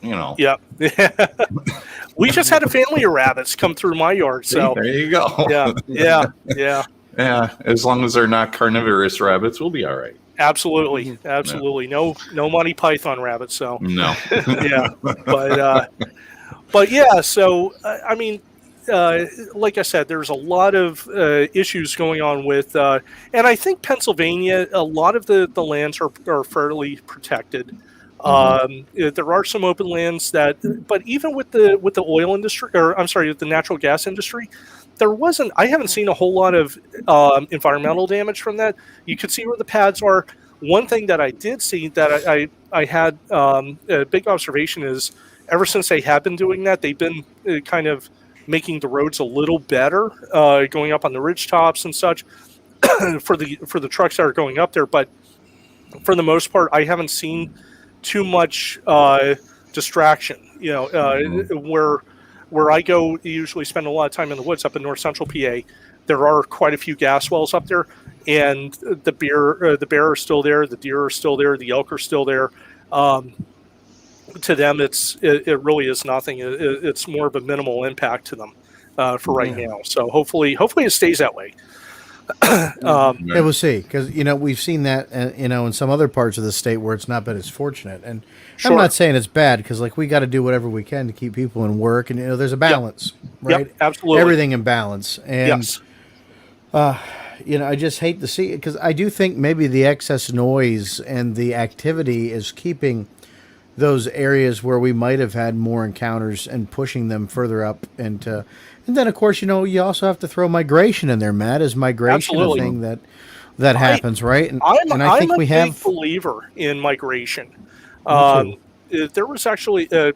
S3: we just had a family of rabbits come through my yard. So
S1: there you go.
S3: Yeah.
S1: As long as they're not carnivorous rabbits, we'll be all right.
S3: Absolutely. No Monty Python rabbits. So
S1: no.
S3: But yeah. So I mean, like I said, there's a lot of issues going on with, and I think Pennsylvania, a lot of the lands are fairly protected. There are some open lands but even with the oil industry, with the natural gas industry, there wasn't. I haven't seen a whole lot of environmental damage from that. You could see where the pads are. One thing that I did see that I had a big observation is ever since they have been doing that, they've been kind of making the roads a little better, going up on the ridge tops and such for the trucks that are going up there. But for the most part, I haven't seen too much distraction. Where I go, usually spend a lot of time in the woods up in north central PA. There are quite a few gas wells up there, and the bear are still there, the deer are still there, the elk are still there. To them, it really is nothing. It's more of a minimal impact to them for right now. So hopefully it stays that way.
S2: Yeah, we'll see, because we've seen that in some other parts of the state where it's not been as fortunate. And
S3: Sure.
S2: I'm not saying it's bad, because we got to do whatever we can to keep people in work, and there's a balance, right?
S3: Yep, absolutely.
S2: Everything in balance, and
S3: Yes.
S2: I just hate to see it, because I do think maybe the excess noise and the activity is keeping those areas where we might have had more encounters and pushing them further up into. And then, of course, you also have to throw migration in there, Matt. Is migration
S3: Absolutely.
S2: a thing that happens, right? And
S3: I'm
S2: I think
S3: a
S2: we
S3: big
S2: have.
S3: believer in migration. There was actually when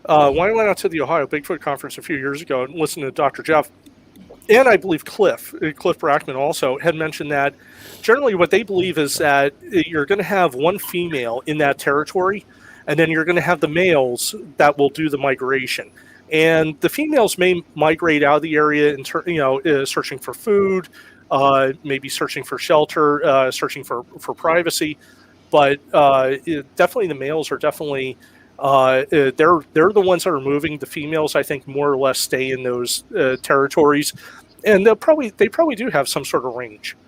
S3: I went out to the Ohio Bigfoot Conference a few years ago and listened to Dr. Jeff, and I believe Cliff Brackman also had mentioned that generally what they believe is that you're going to have one female in that territory, and then you're going to have the males that will do the migration. And the females may migrate out of the area and searching for food, maybe searching for shelter, searching for privacy. But definitely the males are definitely they're the ones that are moving. The females, I think, more or less stay in those territories, and they probably do have some sort of range.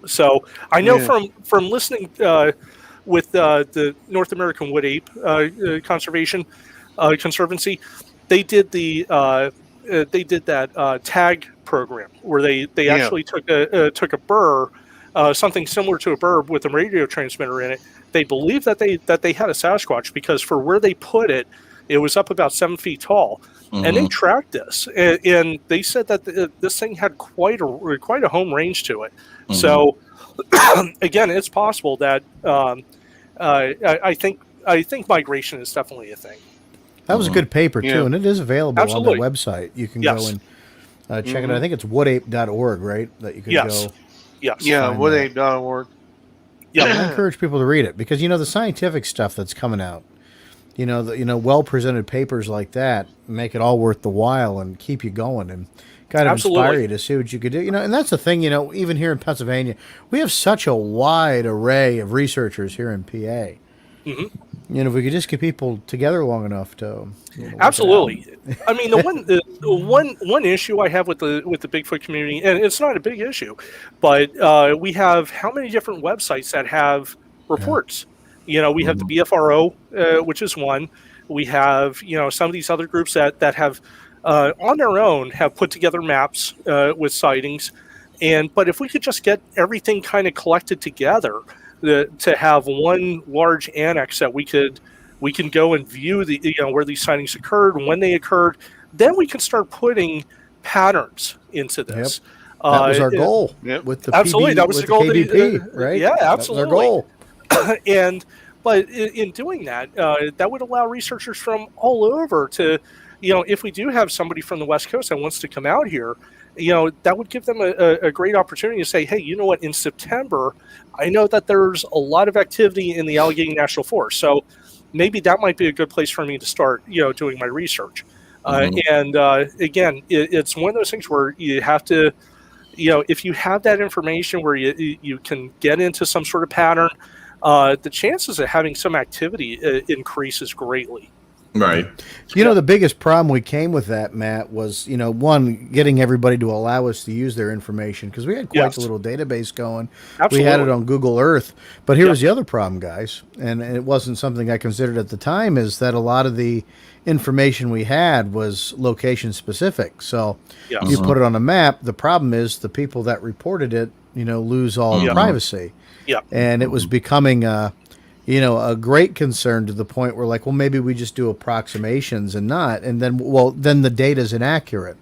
S3: So I know from listening with the North American Wood Ape Conservancy, they did that tag program where they actually took a burr. Something similar to a burr with a radio transmitter in it. They believe that they had a Sasquatch because for where they put it, it was up about 7 feet tall, and they tracked this, and they said that this thing had quite a home range to it. So again, it's possible that I think migration is definitely a thing.
S2: That was a good paper too, and it is available
S3: Absolutely.
S2: on the website. You can
S3: Yes.
S2: go and check it out. I think it's woodape.org, right? That you can
S3: Yes.
S2: go.
S3: Yes.
S4: Yeah, woodape.org.
S3: Yeah.
S2: I encourage people to read it, because the scientific stuff that's coming out, well presented papers like that make it all worth the while and keep you going and kind of inspire
S3: Absolutely.
S2: you to see what you could do. And that's the thing. Even here in Pennsylvania, we have such a wide array of researchers here in PA. If we could just get people together long enough to work it out.
S3: Absolutely. I mean, the one issue I have with the Bigfoot community, and it's not a big issue, but we have how many different websites that have reports. We have the BFRO, which is one. We have some of these other groups that have on their own have put together maps with sightings, but if we could just get everything kind of collected together. To have one large annex that we can go and view where these sightings occurred, when they occurred, then we can start putting patterns into this.
S2: That was our goal with the
S3: absolutely. That was
S2: with
S3: the goal.
S2: KBP, right?
S3: Yeah, absolutely.
S2: That was our goal.
S3: But in doing that, that would allow researchers from all over to, if we do have somebody from the West Coast that wants to come out here, that would give them a great opportunity to say, hey, you know what, in September, I know that there's a lot of activity in the Allegheny National Forest. So maybe that might be a good place for me to start, doing my research. And again, it's one of those things where you have to, if you have that information where you can get into some sort of pattern, the chances of having some activity increases greatly.
S1: Right.
S2: The biggest problem we came with that, Matt, was, one, getting everybody to allow us to use their information, because we had quite a little database going.
S3: Absolutely.
S2: We had it on Google Earth. But here was the other problem, guys, and it wasn't something I considered at the time, is that a lot of the information we had was location specific. So you put it on a map. The problem is the people that reported it, lose all privacy.
S3: Yeah.
S2: And it was becoming a great concern, to the point where maybe we just do approximations and not, and then the data's inaccurate.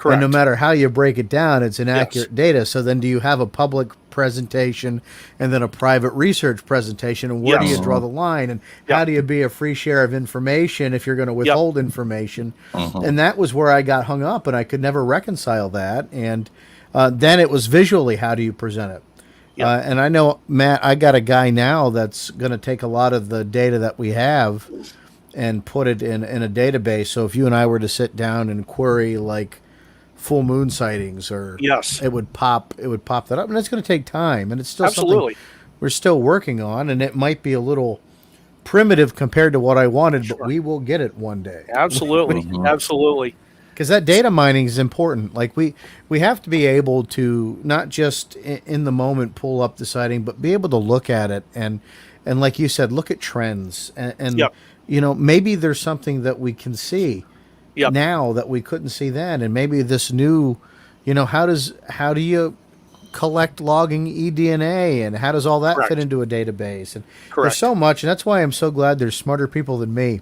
S3: Correct.
S2: And no matter how you break it down, it's inaccurate data. So then do you have a public presentation and then a private research presentation? And where do you draw the line? And how do you be a free share of information if you're going to withhold information? And that was where I got hung up, and I could never reconcile that. And then it was visually, how do you present it? And I know, Matt, I got a guy now that's going to take a lot of the data that we have and put it in a database. So if you and I were to sit down and query like full moon sightings, or it would pop that up, and it's going to take time, and it's still something we're still working on, and it might be a little primitive compared to what I wanted, but we will get it one day.
S3: Absolutely. Absolutely.
S2: Because that data mining is important. Like we have to be able to not just in the moment pull up the sighting, but be able to look at it and like you said, look at trends and you know, maybe there's something that we can see now that we couldn't see then, and maybe this new, you know, how do you collect logging eDNA, and how does all that fit into a database? And there's so much, and that's why I'm so glad there's smarter people than me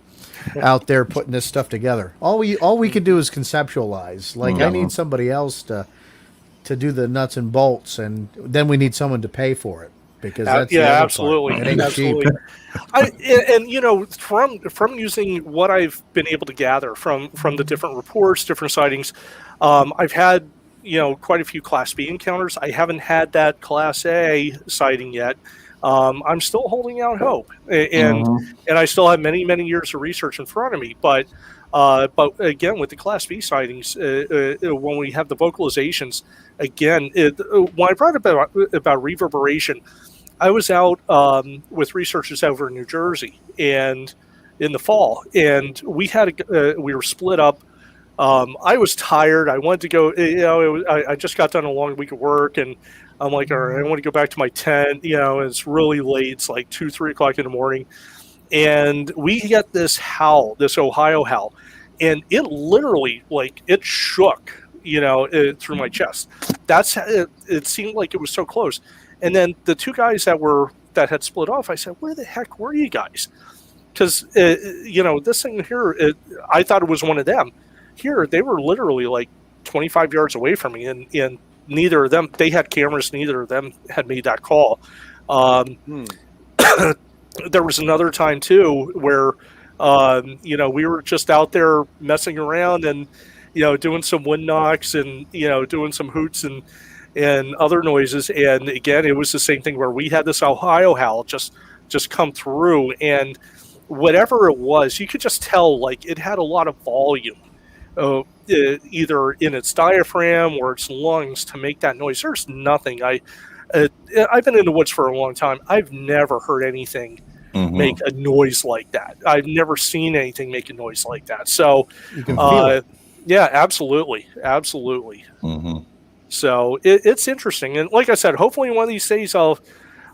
S2: out there putting this stuff together. All we can do is conceptualize. Like I need somebody else to do the nuts and bolts, and then we need someone to pay for it, because that's
S3: absolutely.
S2: It ain't cheap.
S3: And you know, from using what I've been able to gather from the different reports, different sightings, I've had, you know, quite a few Class B encounters. I haven't had that Class A sighting yet. I'm still holding out hope, and I still have many years of research in front of me. But again, with the Class B sightings, when we have the vocalizations, again, when I brought up about reverberation, I was out with researchers over in New Jersey, and in the fall, and we were split up. I was tired. I wanted to go. You know, I just got done a long week of work, and I'm like, all right, I want to go back to my tent. You know, it's really late. It's like 2-3 o'clock in the morning, and we get this howl, this Ohio howl, and it literally, like, it shook, you know, through my chest. It seemed like it was so close. And then the two guys that had split off, I said, where the heck were you guys? Because you know, this thing here, I thought it was one of them. Here, they were literally like 25 yards away from me, and neither of them, they had cameras, neither of them had made that call. There was another time too where, you know, we were just out there messing around and, you know, doing some wind knocks and, you know, doing some hoots and other noises. And again, it was the same thing where we had this Ohio howl just come through, and whatever it was, you could just tell, like, it had a lot of volume. Either in its diaphragm or its lungs to make that noise. There's nothing. I've been in the woods for a long time. I've never heard anything make a noise like that. I've never seen anything make a noise like that. So,
S2: you can feel it.
S3: Yeah, absolutely. So it's interesting, and like I said, hopefully one of these days I'll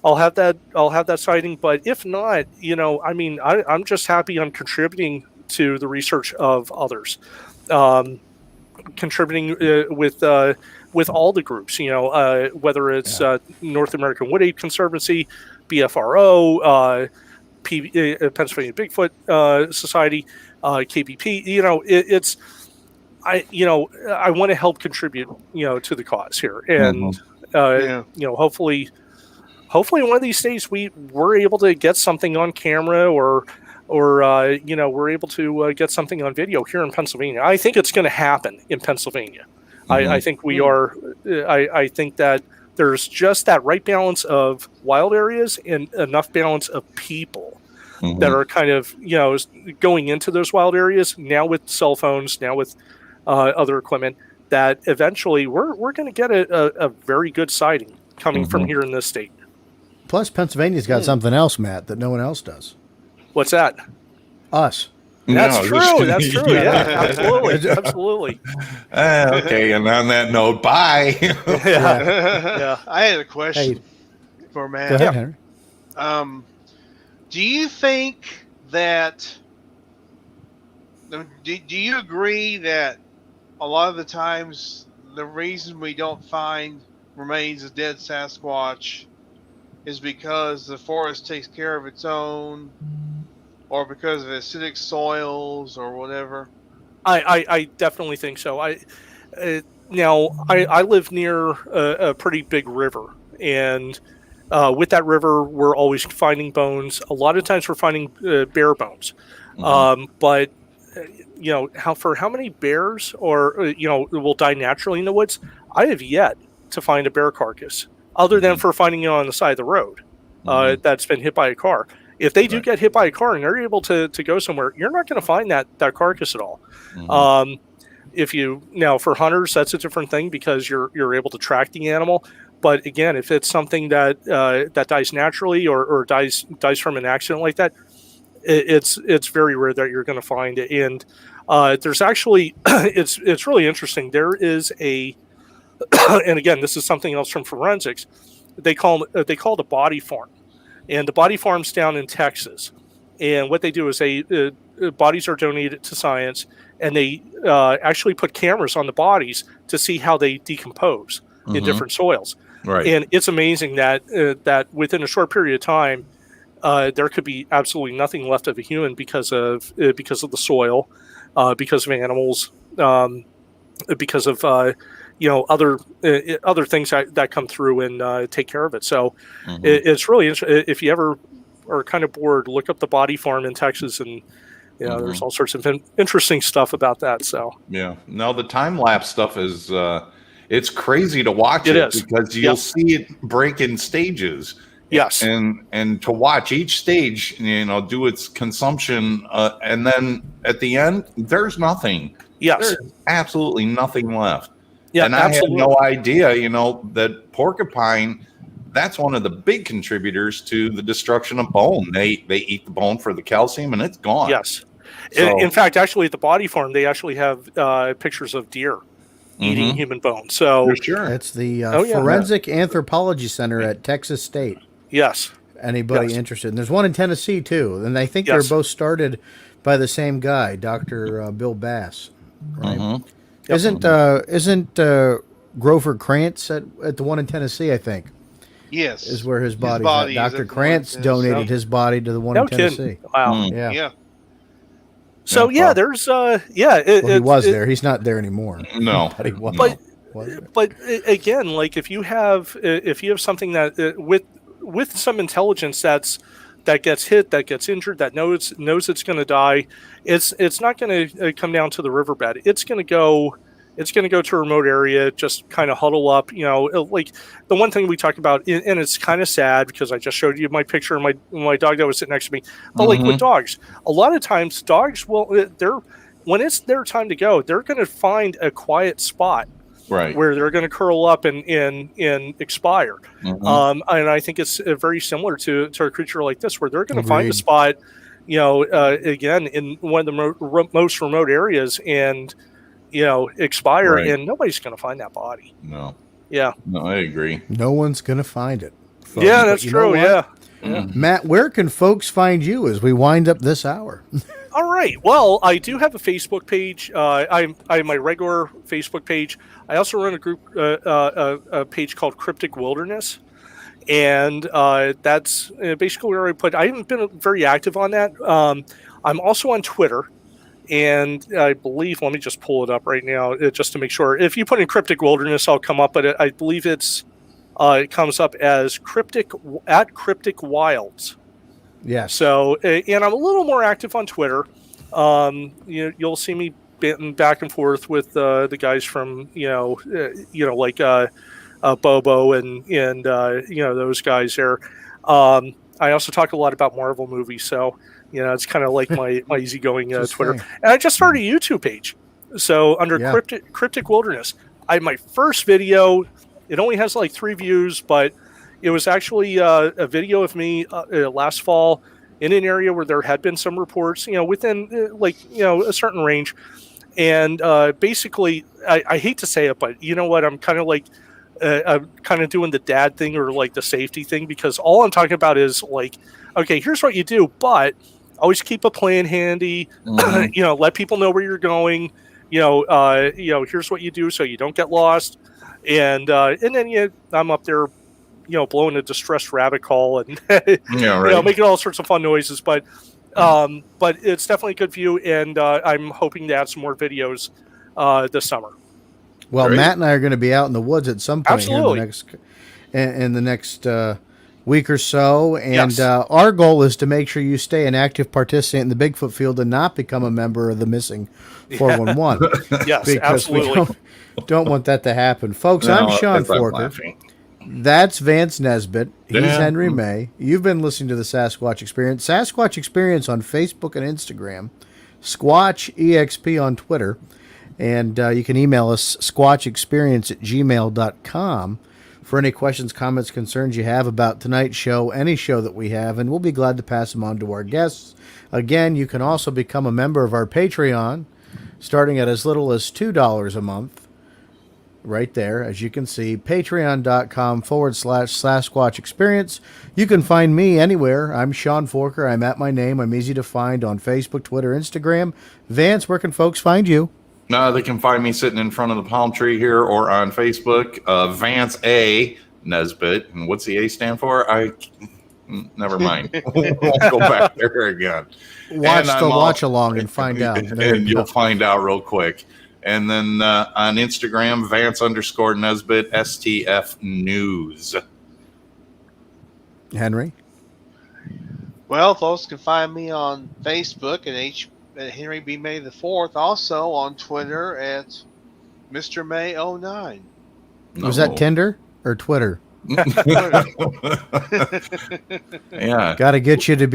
S3: have that sighting. But if not, you know, I mean, I'm just happy I'm contributing to the research of others. Contributing with all the groups, you know, whether it's North American Wood Ape Conservancy, BFRO, Pennsylvania Bigfoot Society, KBP. You know, I want to help contribute, you know, to the cause here, and you know, hopefully one of these days we're able to get something on camera, or you know, we're able to get something on video here in Pennsylvania. I think it's going to happen in Pennsylvania. I think we are. I think that there's just that right balance of wild areas and enough balance of people that are kind of, you know, going into those wild areas now with cell phones, now with other equipment, that eventually we're going to get a very good sighting coming from here in this state.
S2: Plus, Pennsylvania's got something else, Matt, that no one else does.
S3: What's that?
S2: Us.
S3: That's true. That's true. Yeah, absolutely.
S1: Okay, and on that note, bye.
S3: Yeah.
S4: I had a question for Matt.
S2: Go ahead, Henry.
S4: Do you think that? Do you agree that a lot of the times the reason we don't find remains of dead Sasquatch is because the forest takes care of its own, or because of acidic soils or whatever?
S3: I definitely think so. Now, I live near a pretty big river, and with that river, we're always finding bones. A lot of times, we're finding bear bones. But how many bears will die naturally in the woods? I have yet to find a bear carcass, other than for finding it on the side of the road that's been hit by a car. If they do get hit by a car and they're able to go somewhere, you're not going to find that carcass at all. For hunters, that's a different thing because you're able to track the animal. But again, if it's something that dies naturally or dies from an accident like that, it's very rare that you're going to find it. And there's actually it's really interesting. There is and again, this is something else from forensics. They call it a body farm, and the body farm's down in Texas. And what they do is bodies are donated to science, and they actually put cameras on the bodies to see how they decompose in different soils.
S1: Right.
S3: And it's amazing that within a short period of time, there could be absolutely nothing left of a human because of the soil, because of animals, because of other things that come through and take care of it. So it's really interesting. If you ever are kind of bored, look up the body farm in Texas, and there's all sorts of interesting stuff about that. So
S1: no, the time lapse stuff is it's crazy to watch it because you'll see it break in stages.
S3: Yes,
S1: and to watch each stage, do its consumption, and then at the end, there's nothing.
S3: Yes,
S1: there's absolutely nothing left.
S3: Yeah,
S1: and I had no idea, that porcupine. That's one of the big contributors to the destruction of bone. They eat the bone for the calcium, and it's gone.
S3: Yes, so, in fact, actually, at the body farm, they actually have pictures of deer eating human bones. So
S1: for sure,
S2: it's the Forensic Anthropology Center at Texas State.
S3: Yes.
S2: Anybody interested? And there's one in Tennessee too, and I think they're both started by the same guy, Dr. Bill Bass. Right? Isn't Grover Krantz at the one in Tennessee? I think.
S4: Yes.
S2: Is where his body's at. Dr. Krantz donated his body to the one in Tennessee.
S3: Kidding. Wow.
S2: Yeah.
S3: So there's
S2: he was there. He's not there anymore.
S1: No,
S2: but he was.
S3: But again, like if you have something that with some intelligence that gets hit, that gets injured, that knows it's going to die, it's not going to come down to the riverbed. It's going to go to a remote area, just kind of huddle up. Like the one thing we talk about, and it's kind of sad because I just showed you my picture of my dog that was sitting next to me. But like with dogs, a lot of times dogs when it's their time to go, they're going to find a quiet spot.
S1: Right.
S3: Where they're going to curl up and expire. And I think it's very similar to a creature like this, where they're going to find a spot, again, in one of the most remote areas and, expire, and nobody's going to find that body.
S1: No.
S3: Yeah.
S1: No, I agree.
S2: No one's going to find it.
S3: Folks. Yeah, that's true. Yeah.
S2: Matt, where can folks find you as we wind up this hour?
S3: All right. Well, I do have a Facebook page. I'm my regular Facebook page. I also run a group, a page called Cryptic Wilderness, and that's basically where I haven't been very active on that. I'm also on Twitter, and I believe, let me just pull it up right now just to make sure. If you put in Cryptic Wilderness, I'll come up, but I believe it comes up as Cryptic Wilds.
S2: Yeah.
S3: So, and I'm a little more active on Twitter. You'll see me bitten back and forth with the guys from like Bobo and those guys there. I also talk a lot about Marvel movies, so it's kind of like my easygoing Twitter. And I just started a YouTube page, so under Cryptic Wilderness. I have my first video. It only has like 3 views, but it was actually a video of me last fall in an area where there had been some reports, within a certain range. And basically, I hate to say it, but you know what? I'm kind of like, I'm kind of doing the dad thing or like the safety thing, because all I'm talking about is like, okay, here's what you do, but always keep a plan handy. Let people know where you're going. Here's what you do so you don't get lost. And then I'm up there, blowing a distressed rabbit call and making all sorts of fun noises. But it's definitely a good view, and I'm hoping to add some more videos this summer.
S2: Well,
S1: Great.
S2: Matt and I are going to be out in the woods at some point
S3: Absolutely.
S2: here in the next week or so, and
S3: Yes.
S2: our goal is to make sure you stay an active participant in the Bigfoot field and not become a member of the missing 411.
S3: Yes,
S2: Because we
S3: absolutely.
S2: don't want that to happen, folks.
S1: No,
S2: I'm Sean
S1: if I'm
S2: Forker.
S1: laughing.
S2: That's Vance Nesbitt. He's
S1: Yeah.
S2: Henry May. You've been listening to the Sasquatch Experience. Sasquatch Experience on Facebook and Instagram. Squatch EXP on Twitter. And you can email us, squatchexperience@gmail.com, for any questions, comments, concerns you have about tonight's show, any show that we have, and we'll be glad to pass them on to our guests. Again, you can also become a member of our Patreon, starting at as little as $2 a month. Right there, as you can see, patreon.com/Sasquatch Experience. You can find me anywhere. I'm Sean Forker. I'm at my name. I'm easy to find on Facebook, Twitter, Instagram. Vance, where can folks find you?
S1: No, they can find me sitting in front of the palm tree here or on Facebook, Vance A. Nesbitt. And what's the A stand for? Never mind. Won't go back there again.
S2: Watch
S1: And
S2: the
S1: I'm
S2: watch along and find out. There
S1: And
S2: you go.
S1: you'll find out real quick. And then on Instagram, Vance_Nesbitt, STF News.
S2: Henry?
S4: Well, folks can find me on Facebook at Henry B. May the 4th. Also on Twitter at Mr. May 09.
S2: Was that Tinder or Twitter?
S1: Yeah.
S2: Got to get you to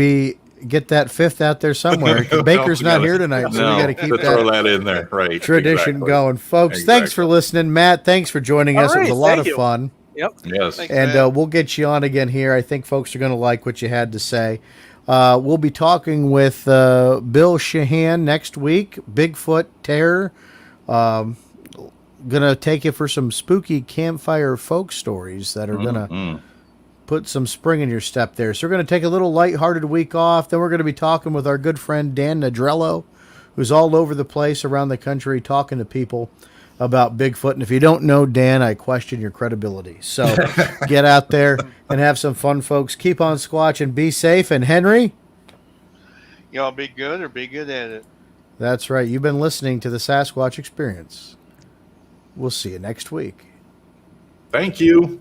S2: get that fifth out there somewhere. Baker's not here tonight, so we got to keep
S1: throw
S2: that
S1: that in there. Right.
S2: tradition
S1: exactly.
S2: going. Folks, thanks for
S1: Exactly.
S2: listening. Matt, thanks for joining
S3: All
S2: us. It was
S3: right,
S2: a lot
S3: thank
S2: of
S3: you.
S2: fun.
S3: Yep.
S1: Yes.
S4: Thanks,
S2: And
S4: Matt.
S2: we'll get you on again here. I think folks are going to like what you had to say. We'll be talking with Bill Shahan next week, Bigfoot Terror. Going to take you for some spooky campfire folk stories that are going to put some spring in your step there. So we're going to take a little lighthearted week off. Then we're going to be talking with our good friend Dan Nadrello, who's all over the place around the country talking to people about Bigfoot. And if you don't know Dan, I question your credibility. So get out there and have some fun, folks. Keep on squatching. Be safe. And Henry?
S4: Y'all be good or be good at it.
S2: That's right. You've been listening to the Sasquatch Experience. We'll see you next week.
S1: Thank you.